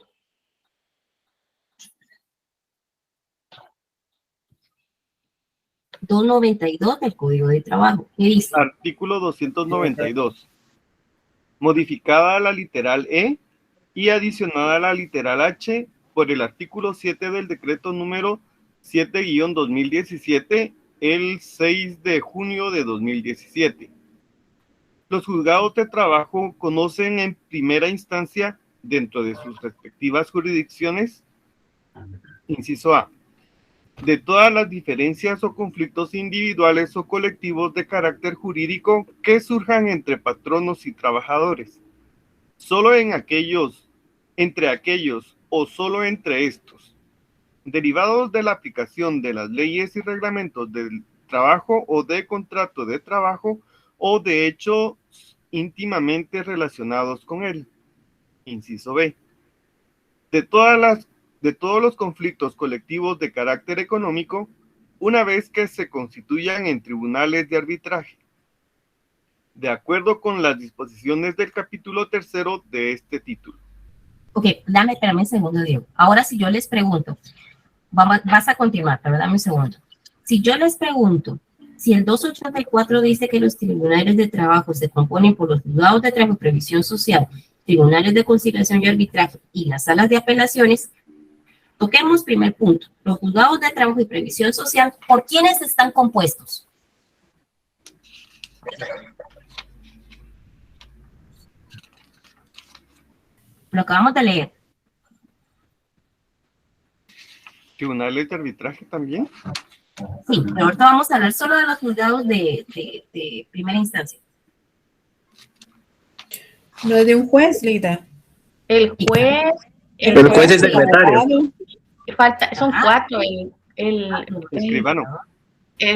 $292 del Código de Trabajo. ¿Qué dice? Artículo 292. Modificada la literal E y adicionada la literal H por el artículo 7 del decreto número 7-2017, el 6 de junio de 2017. Los juzgados de trabajo conocen en primera instancia, dentro de sus respectivas jurisdicciones, inciso A, de todas las diferencias o conflictos individuales o colectivos de carácter jurídico que surjan entre patronos y trabajadores, solo entre aquellos o solo entre estos, derivados de la aplicación de las leyes y reglamentos del trabajo o de contrato de trabajo o de hechos íntimamente relacionados con él. Inciso B. de todos los conflictos colectivos de carácter económico, una vez que se constituyan en tribunales de arbitraje, de acuerdo con las disposiciones del capítulo 3 de este título. Ok, espérame un segundo, Diego. Ahora si yo les pregunto, vas a continuar, pero dame un segundo. Si yo les pregunto, si el 284 dice que los tribunales de trabajo se componen por los juzgados de trabajo y previsión social, tribunales de conciliación y arbitraje y las salas de apelaciones, toquemos primer punto. Los juzgados de trabajo y previsión social, ¿por quiénes están compuestos? Lo acabamos de leer. ¿Tribunales de arbitraje también? Sí, pero ahorita vamos a hablar solo de los juzgados de primera instancia. No es de un juez, Lida. El juez. El juez es secretario. Son cuatro. El Escribano.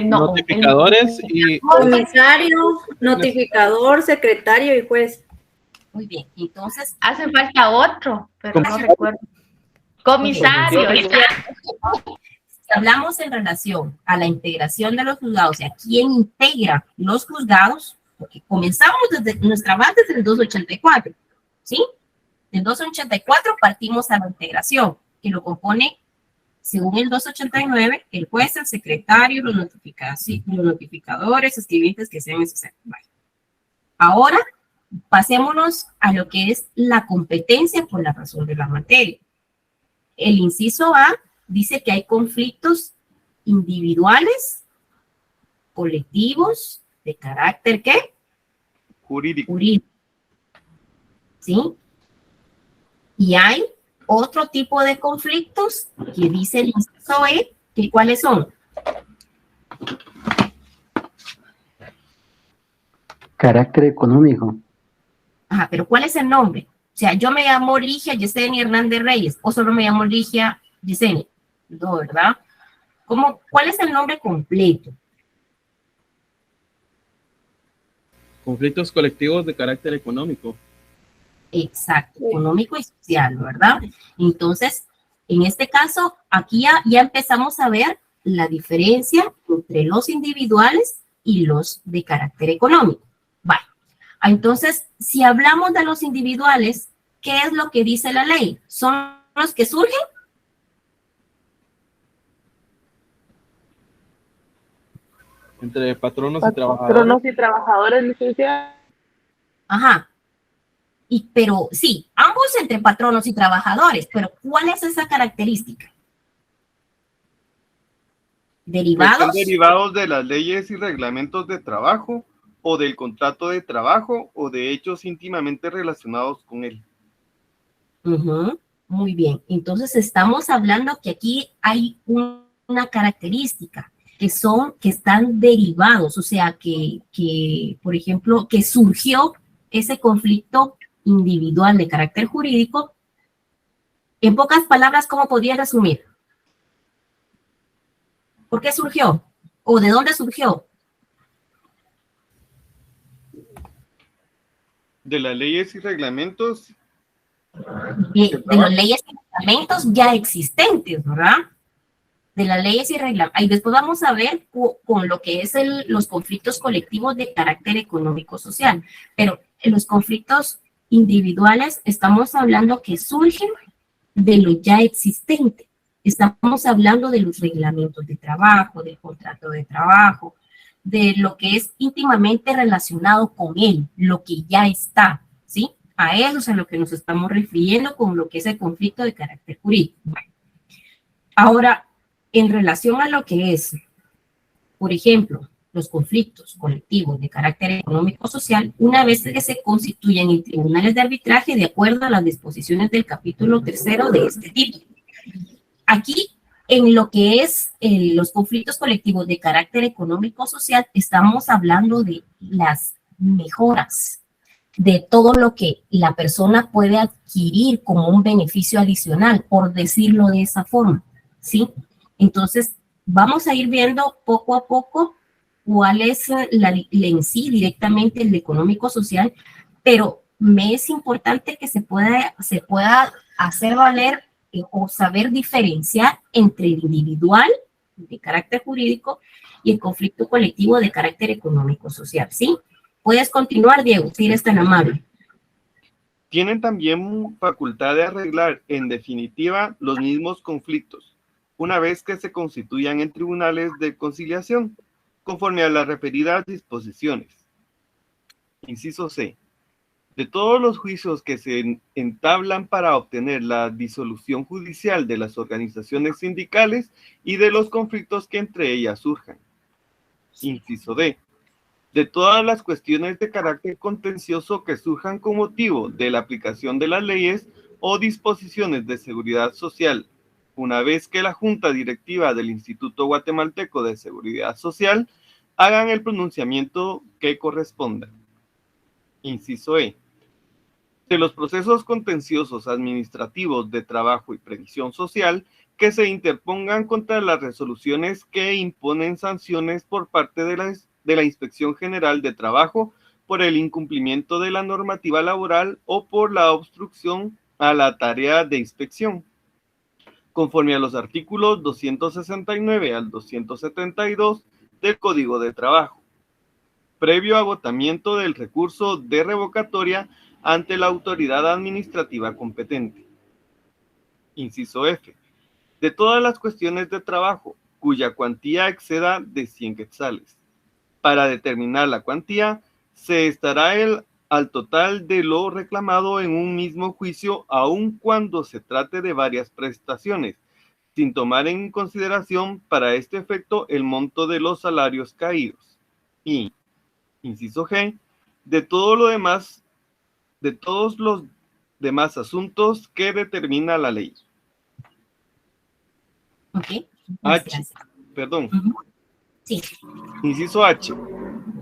no, Notificadores y Comisario, notificador, secretario y juez. Muy bien, entonces, hace falta otro, pero no recuerdo. Comisario, es cierto. si hablamos en relación a la integración de los juzgados, o sea, ¿quién integra los juzgados? Porque comenzamos desde nuestra base desde el 284, ¿sí? Del 284 partimos a la integración, que lo compone, según el 289, el juez, el secretario, los notificadores, escribientes que sean necesarios. Vale. Ahora, pasémonos a lo que es la competencia por la razón de la materia. El inciso A dice que hay conflictos individuales, colectivos, de carácter, ¿qué? Jurídico. Jurídico. ¿Sí? Y hay otro tipo de conflictos que dice el inciso E, que ¿cuáles son? carácter económico. Ajá, pero ¿cuál es el nombre? O sea, yo me llamo Ligia Yesenia Hernández Reyes, o solo me llamo Ligia Yesenia. No, ¿verdad? ¿Cuál es el nombre completo? Conflictos colectivos de carácter económico. Exacto, económico y social, ¿verdad? Entonces, en este caso, aquí ya empezamos a ver la diferencia entre los individuales y los de carácter económico. Vale. Entonces, si hablamos de los individuales, ¿qué es lo que dice la ley? ¿Son los que surgen? Entre patronos y trabajadores. Patronos y trabajadores, licenciada. Ajá. Pero sí, ambos entre patronos y trabajadores, pero ¿cuál es esa característica? ¿Derivados? Están derivados de las leyes y reglamentos de trabajo, o del contrato de trabajo, o de hechos íntimamente relacionados con él. Muy bien. Entonces estamos hablando que aquí hay una característica, que están derivados, o sea, que, por ejemplo, que surgió ese conflicto individual de carácter jurídico. En pocas palabras, ¿cómo podría resumir? ¿Por qué surgió? ¿O de dónde surgió? De las leyes y reglamentos. De las leyes y reglamentos ya existentes, ¿verdad? De las leyes y reglamentos. Y después vamos a ver con lo que es los conflictos colectivos de carácter económico-social. Pero en los conflictos individuales estamos hablando que surgen de lo ya existente. Estamos hablando de los reglamentos de trabajo, del contrato de trabajo, de lo que es íntimamente relacionado con él, lo que ya está, ¿sí? A eso es a lo que nos estamos refiriendo con lo que es el conflicto de carácter jurídico. Bueno. Ahora, en relación a lo que es, por ejemplo, los conflictos colectivos de carácter económico-social, una vez que se constituyen en tribunales de arbitraje de acuerdo a las disposiciones del capítulo 3 de este título. Aquí, en lo que es los conflictos colectivos de carácter económico-social, estamos hablando de las mejoras, de todo lo que la persona puede adquirir como un beneficio adicional, por decirlo de esa forma, ¿sí? Entonces, vamos a ir viendo poco a poco cuál es en sí directamente el económico-social, pero me es importante que se pueda hacer valer o saber diferenciar entre el individual de carácter jurídico y el conflicto colectivo de carácter económico-social, ¿sí? Puedes continuar, Diego, si eres tan amable. Tienen también facultad de arreglar, en definitiva, los mismos conflictos, una vez que se constituyan en tribunales de conciliación, conforme a las referidas disposiciones. Inciso C. De todos los juicios que se entablan para obtener la disolución judicial de las organizaciones sindicales y de los conflictos que entre ellas surjan. Inciso D. De todas las cuestiones de carácter contencioso que surjan con motivo de la aplicación de las leyes o disposiciones de seguridad social, una vez que la Junta Directiva del Instituto Guatemalteco de Seguridad Social hagan el pronunciamiento que corresponda. Inciso E. De los procesos contenciosos administrativos de trabajo y previsión social que se interpongan contra las resoluciones que imponen sanciones por parte de la Inspección General de Trabajo por el incumplimiento de la normativa laboral o por la obstrucción a la tarea de inspección, conforme a los artículos 269 al 272 del Código de Trabajo, previo agotamiento del recurso de revocatoria ante la autoridad administrativa competente. Inciso F. De todas las cuestiones de trabajo cuya cuantía exceda de 100 quetzales. Para determinar la cuantía, se estará al total de lo reclamado en un mismo juicio, aun cuando se trate de varias prestaciones, sin tomar en consideración para este efecto el monto de los salarios caídos. Y, inciso G, de todos los demás asuntos que determina la ley. Ok. H, perdón. Sí. Inciso H,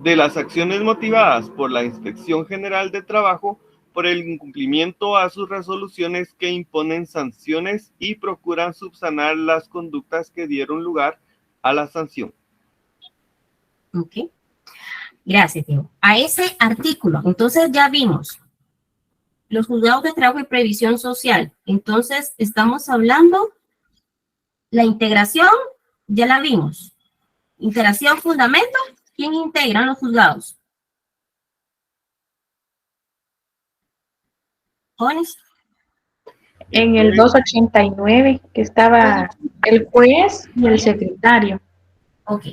de las acciones motivadas por la Inspección General de Trabajo por el incumplimiento a sus resoluciones que imponen sanciones y procuran subsanar las conductas que dieron lugar a la sanción. Ok. Gracias, Diego. A ese artículo, entonces ya vimos los juzgados de trabajo y previsión social. Entonces, estamos hablando, la integración, ya la vimos. Integración, fundamento, ¿quién integran los juzgados? ¿Jóvenes? En el 289, que estaba el juez y el secretario. Ok.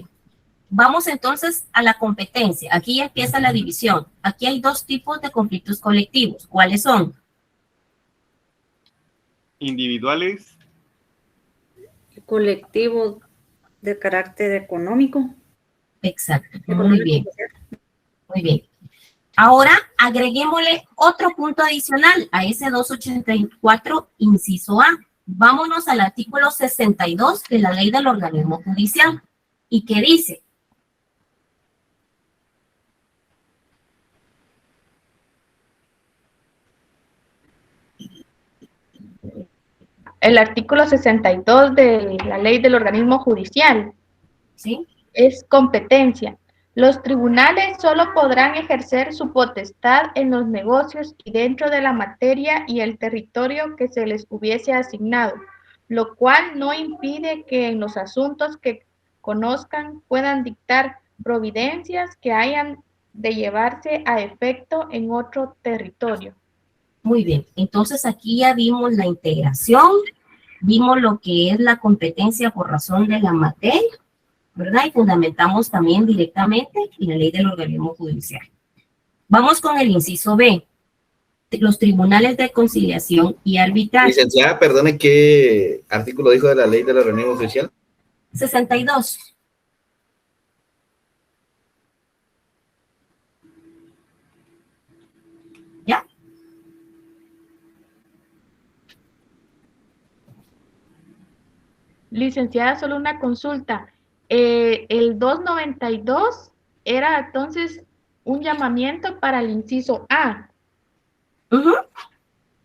Vamos entonces a la competencia. Aquí ya empieza la división. Aquí hay dos tipos de conflictos colectivos. ¿Cuáles son? Individuales. Colectivo de carácter económico. Exacto. Muy bien. Muy bien. Ahora agreguémosle otro punto adicional a ese 284, inciso A. Vámonos al artículo 62 de la Ley del Organismo Judicial. ¿Y qué dice? El artículo 62 de la Ley del Organismo Judicial. ¿Sí? Es competencia. Los tribunales solo podrán ejercer su potestad en los negocios y dentro de la materia y el territorio que se les hubiese asignado, lo cual no impide que en los asuntos que conozcan puedan dictar providencias que hayan de llevarse a efecto en otro territorio. Muy bien, entonces aquí ya vimos la integración, vimos lo que es la competencia por razón de la materia, ¿verdad? Y fundamentamos también directamente en la Ley del Organismo Judicial. Vamos con el inciso B, los tribunales de conciliación y arbitraje. Licenciada, perdone, ¿qué artículo dijo de la Ley del Organismo Judicial? 62. ¿Ya? Licenciada, solo una consulta. El 292 era entonces un llamamiento para el inciso A.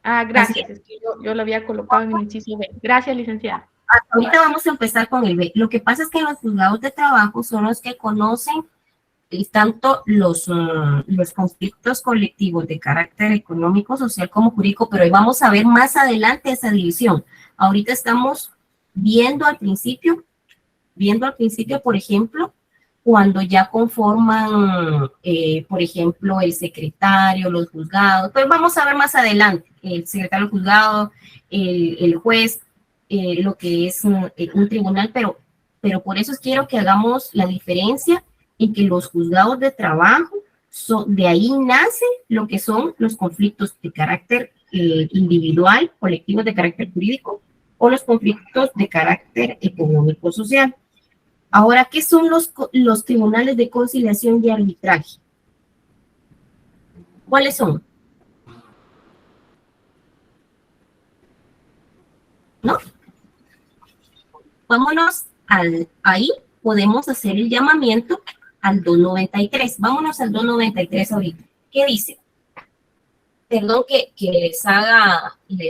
Gracias. Es que yo lo había colocado en el inciso B. Gracias, licenciada. Ahorita vamos a empezar con el B. Lo que pasa es que los juzgados de trabajo son los que conocen tanto los conflictos colectivos de carácter económico, social como jurídico, pero ahí vamos a ver más adelante esa división. Ahorita estamos viendo al principio, por ejemplo, cuando ya conforman, por ejemplo, el secretario, los juzgados, pues vamos a ver más adelante, el secretario, el juzgado, el juez, lo que es un tribunal, pero por eso quiero que hagamos la diferencia en que los juzgados de trabajo, de ahí nace lo que son los conflictos de carácter individual, colectivos de carácter jurídico, o los conflictos de carácter económico-social. Ahora, ¿qué son los tribunales de conciliación y arbitraje? ¿Cuáles son? ¿No? Vámonos ahí, podemos hacer el llamamiento al 293. Vámonos al 293 ahorita. ¿Qué dice? Perdón que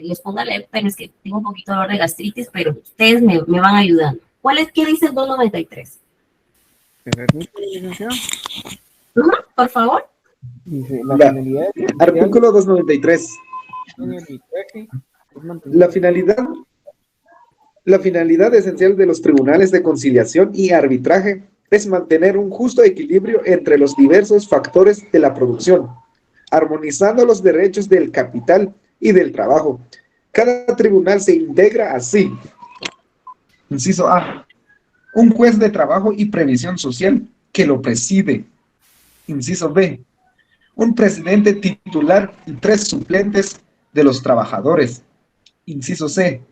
les ponga a leer, pero es que tengo un poquito de dolor de gastritis, pero ustedes me van ayudando. ¿Qué dice el 293? Por favor. Dice, artículo 293. La finalidad esencial de los tribunales de conciliación y arbitraje es mantener un justo equilibrio entre los diversos factores de la producción, armonizando los derechos del capital y del trabajo. Cada tribunal se integra así. Inciso A. Un juez de trabajo y previsión social que lo preside. Inciso B. Un presidente titular y 3 suplentes de los trabajadores. Inciso C.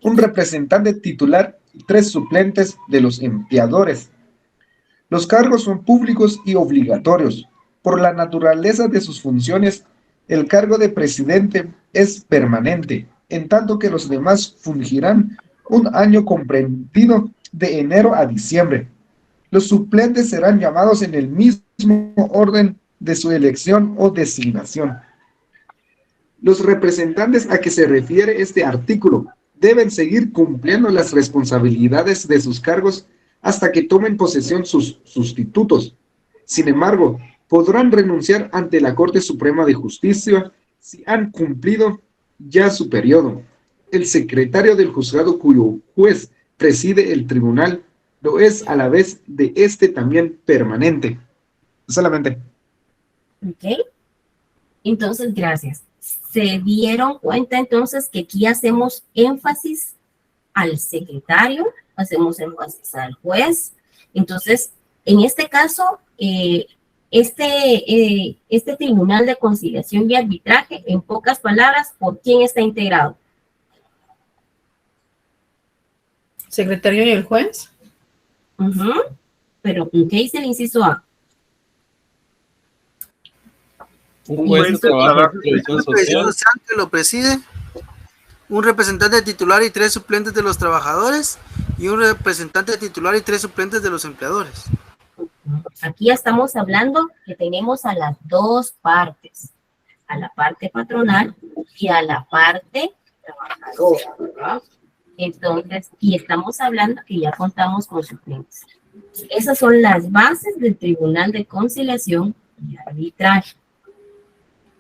Un representante titular y 3 suplentes de los empleadores. Los cargos son públicos y obligatorios. Por la naturaleza de sus funciones, el cargo de presidente es permanente, en tanto que los demás fungirán un año comprendido de enero a diciembre. Los suplentes serán llamados en el mismo orden de su elección o designación. Los representantes a que se refiere este artículo deben seguir cumpliendo las responsabilidades de sus cargos hasta que tomen posesión sus sustitutos. Sin embargo, podrán renunciar ante la Corte Suprema de Justicia si han cumplido ya su periodo. El secretario del juzgado cuyo juez preside el tribunal lo es a la vez de este también permanente. Solamente. Ok. Entonces, gracias. ¿Se dieron cuenta entonces que aquí hacemos énfasis al secretario, hacemos énfasis al juez? Entonces, en este caso, este tribunal de conciliación y arbitraje, en pocas palabras, ¿por quién está integrado? ¿Secretario y el juez? Pero ¿qué dice el inciso A? Un juez de trabajo y previsión social que lo preside, un representante titular y 3 suplentes de los trabajadores y un representante titular y 3 suplentes de los empleadores. Aquí ya estamos hablando que tenemos a las dos partes, a la parte patronal y a la parte trabajadora, ¿verdad? Entonces, y estamos hablando que ya contamos con suplentes. Esas son las bases del Tribunal de Conciliación y Arbitraje.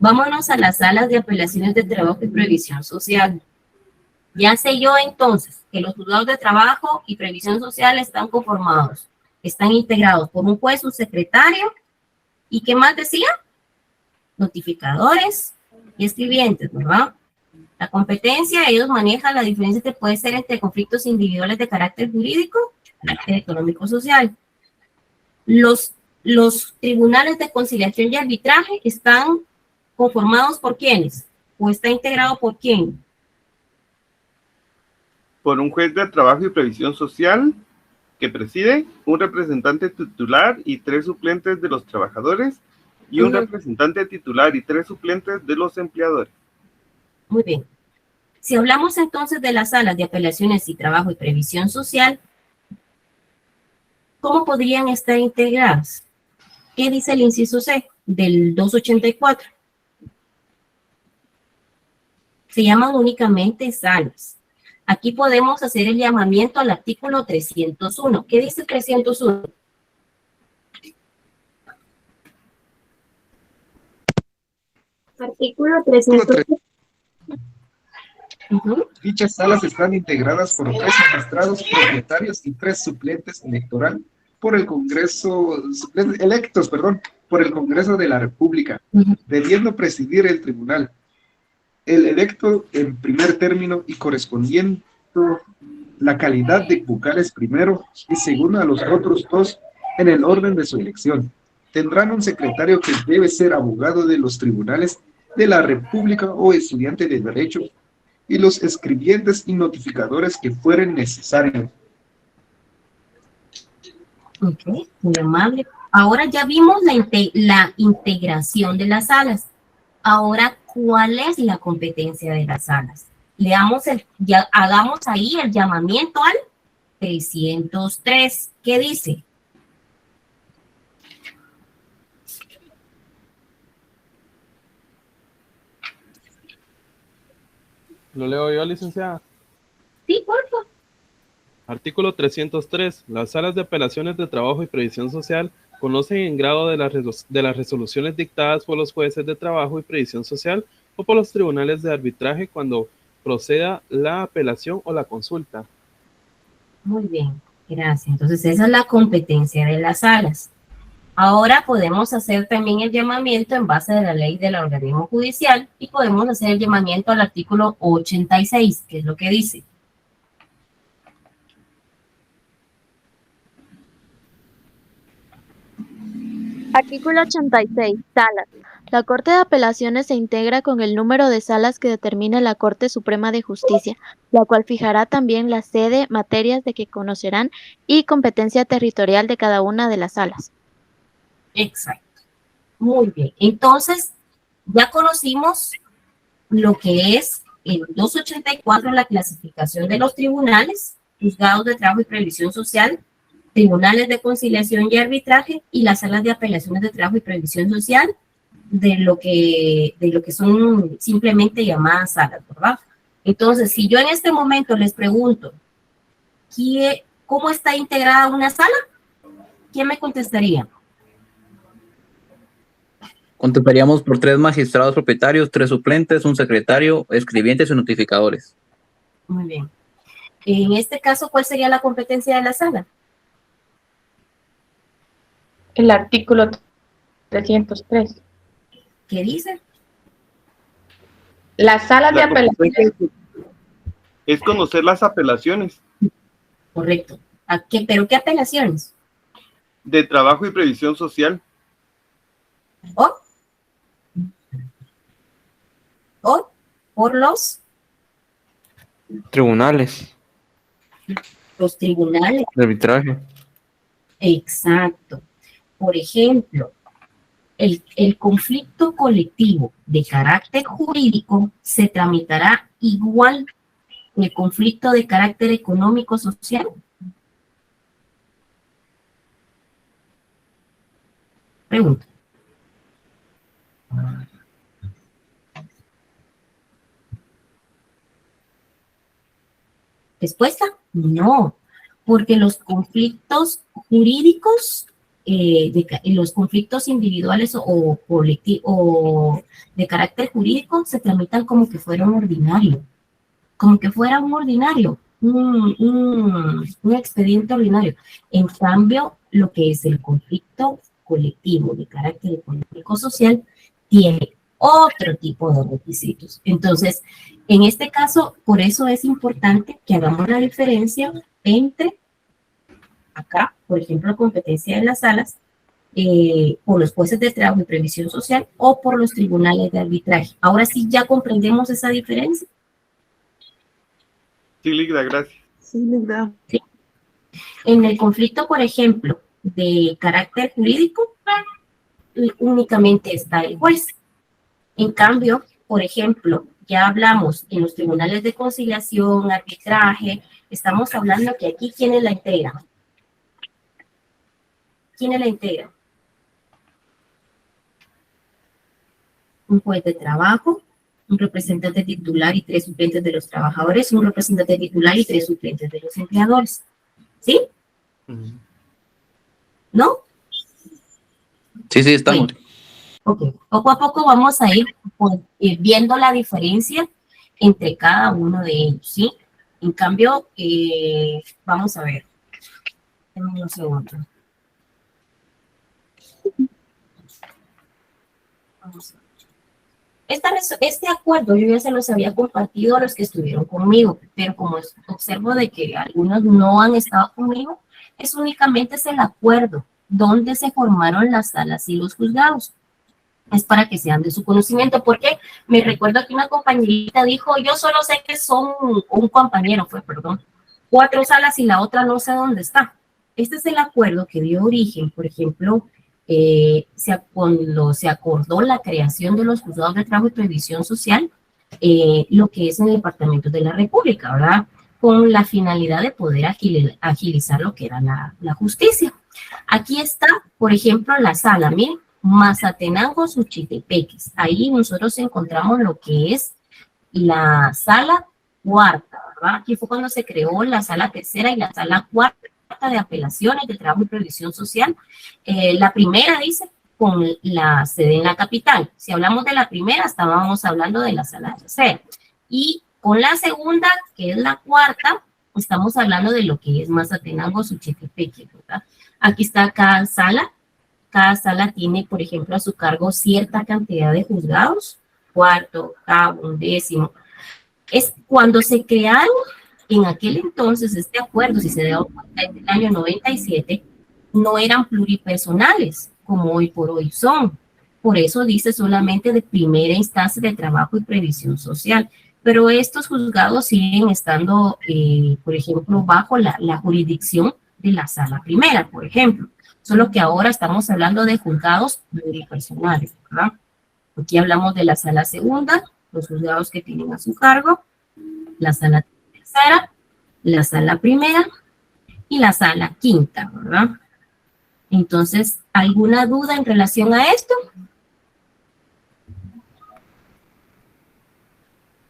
Vámonos a las salas de apelaciones de trabajo y previsión social. Ya sé yo entonces que los juzgados de trabajo y previsión social están conformados, están integrados por un juez, un secretario, ¿y qué más decía? Notificadores y escribientes, ¿verdad? La competencia, ellos manejan la diferencia que puede ser entre conflictos individuales de carácter jurídico y carácter económico-social. Los tribunales de conciliación y arbitraje están conformados por quiénes, o está integrado por quién. Por un juez de trabajo y previsión social que preside, un representante titular y 3 suplentes de los trabajadores y un representante titular y 3 suplentes de los empleadores. Muy bien. Si hablamos entonces de las salas de apelaciones y trabajo y previsión social, ¿cómo podrían estar integradas? ¿Qué dice el inciso C del 284? Se llaman únicamente salas. Aquí podemos hacer el llamamiento al artículo 301. ¿Qué dice el 301? Artículo 300. Dichas salas están integradas por 3 magistrados propietarios y 3 suplentes por el Congreso, electos por el Congreso de la República, debiendo presidir el tribunal. El electo en primer término y correspondiendo la calidad de vocales primero y segundo a los otros 2 en el orden de su elección. Tendrán un secretario que debe ser abogado de los tribunales de la República o estudiante de Derecho, y los escribientes y notificadores que fueren necesarios. Ok, muy amable. Ahora ya vimos la integración de las salas. Ahora, ¿cuál es la competencia de las salas? Hagamos ahí el llamamiento al 303. ¿Qué dice? ¿Lo leo yo, licenciada? Sí, por favor. Artículo 303. Las salas de apelaciones de trabajo y previsión social conocen en grado de las resoluciones dictadas por los jueces de trabajo y previsión social o por los tribunales de arbitraje cuando proceda la apelación o la consulta. Muy bien, gracias. Entonces, esa es la competencia de las salas. Ahora podemos hacer también el llamamiento en base de la ley del organismo judicial y podemos hacer el llamamiento al artículo 86, que es lo que dice. Artículo 86. Salas. La Corte de Apelaciones se integra con el número de salas que determine la Corte Suprema de Justicia, la cual fijará también la sede, materias de que conocerán y competencia territorial de cada una de las salas. Exacto. Muy bien. Entonces, ya conocimos lo que es el 284, la clasificación de los tribunales, juzgados de trabajo y previsión social, tribunales de conciliación y arbitraje y las salas de apelaciones de trabajo y previsión social, de lo que son simplemente llamadas salas, ¿verdad? Entonces, si yo en este momento les pregunto, ¿cómo está integrada una sala? ¿Quién me contestaría? Contemplaríamos por 3 magistrados propietarios, 3 suplentes, un secretario, escribientes y notificadores. Muy bien. En este caso, ¿cuál sería la competencia de la sala? El artículo 303. ¿Qué dice? La sala de apelaciones. Es conocer las apelaciones. Correcto. ¿Pero qué apelaciones? De trabajo y previsión social. ¿O por los tribunales? Los tribunales. De arbitraje. Exacto. Por ejemplo, el conflicto colectivo de carácter jurídico se tramitará igual que el conflicto de carácter económico-social. Pregunta. Respuesta, no, porque los conflictos jurídicos, los conflictos individuales o colectivos o de carácter jurídico se tramitan como que fuera un ordinario, un expediente ordinario. En cambio, lo que es el conflicto colectivo de carácter económico-social tiene otro tipo de requisitos. Entonces, en este caso, por eso es importante que hagamos la diferencia entre acá, por ejemplo, competencia de las salas, por los jueces de trabajo y previsión social o por los tribunales de arbitraje. Ahora sí ya comprendemos esa diferencia. Sí, Ligda, gracias. Sí, Ligda. Sí. En el conflicto, por ejemplo, de carácter jurídico, únicamente está el juez. En cambio, por ejemplo, ya hablamos en los tribunales de conciliación, arbitraje, estamos hablando que aquí, ¿quiénes la integran? ¿Quiénes la integran? Un juez de trabajo, un representante titular y 3 suplentes de los trabajadores, un representante titular y 3 suplentes de los empleadores. ¿Sí? ¿No? Sí, estamos. Ok, poco a poco vamos a ir pues, viendo la diferencia entre cada uno de ellos, ¿sí? En cambio, vamos a ver. Denme un segundo. Vamos a ver. Este acuerdo yo ya se los había compartido a los que estuvieron conmigo, pero como observo de que algunos no han estado conmigo, únicamente es el acuerdo donde se formaron las salas y los juzgados. Es para que sean de su conocimiento, porque me recuerdo que una compañerita dijo, yo solo sé que son, un compañero fue, perdón, 4 salas y la otra no sé dónde está. Este es el acuerdo que dio origen, por ejemplo, cuando se acordó la creación de los juzgados de trabajo y previsión social, lo que es en el Departamento de la República, ¿verdad? Con la finalidad de poder agilizar lo que era la justicia. Aquí está, por ejemplo, la sala, miren, Mazatenango, Suchitepeques. Ahí nosotros encontramos lo que es la sala cuarta, ¿verdad? Aquí fue cuando se creó la sala tercera y la sala cuarta de apelaciones de trabajo y previsión social. La primera dice con la sede en la capital. Si hablamos de la primera, estábamos hablando de la sala tercera. Y con la segunda, que es la cuarta, estamos hablando de lo que es Mazatenango, Suchitepeque, ¿verdad? Aquí está cada sala. Cada sala tiene, por ejemplo, a su cargo cierta cantidad de juzgados, cuarto, octavo, undécimo. Es cuando se crearon en aquel entonces este acuerdo, si se da cuenta, en el año 97, no eran pluripersonales, como hoy por hoy son. Por eso dice solamente de primera instancia de trabajo y previsión social. Pero estos juzgados siguen estando, por ejemplo, bajo la jurisdicción de la sala primera, por ejemplo. Solo que ahora estamos hablando de juzgados pluripersonales, ¿verdad? Aquí hablamos de la sala segunda, los juzgados que tienen a su cargo, la sala tercera, la sala primera y la sala quinta, ¿verdad? Entonces, ¿alguna duda en relación a esto?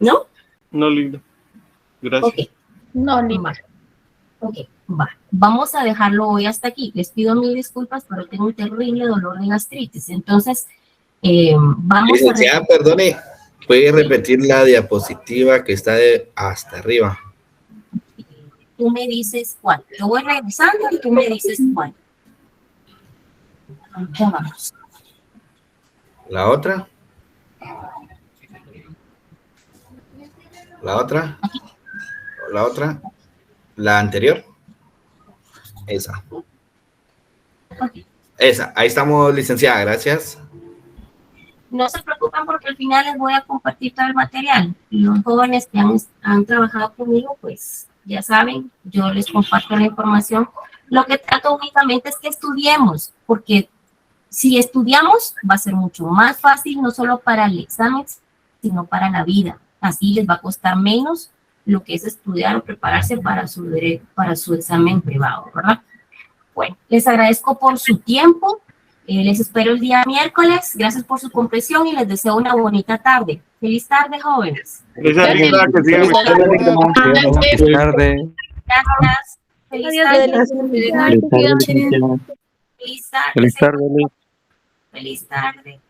¿No? No, Linda. Gracias. Ok. No, Linda. Ok, va. Vamos a dejarlo hoy hasta aquí. Les pido mil disculpas, pero tengo un terrible dolor de gastritis. Entonces, vamos a... Perdone, ¿puede repetir la diapositiva que está hasta arriba? Tú me dices cuál. Yo voy revisando y tú me dices cuál. Ya vamos. ¿La otra? ¿La otra? ¿La otra? ¿La anterior? Esa. Esa. Ahí estamos, licenciada. Gracias. No se preocupen porque al final les voy a compartir todo el material. Los jóvenes que han trabajado conmigo, pues ya saben, yo les comparto la información. Lo que trato únicamente es que estudiemos, porque si estudiamos va a ser mucho más fácil, no solo para el examen, sino para la vida. Así les va a costar menos lo que es estudiar o prepararse para su examen privado, ¿verdad? Bueno, les agradezco por su tiempo. Les espero el día miércoles. Gracias por su comprensión y les deseo una bonita tarde. Feliz tarde, jóvenes. Feliz tarde. Gracias. Feliz tarde. Feliz tarde. Feliz tarde.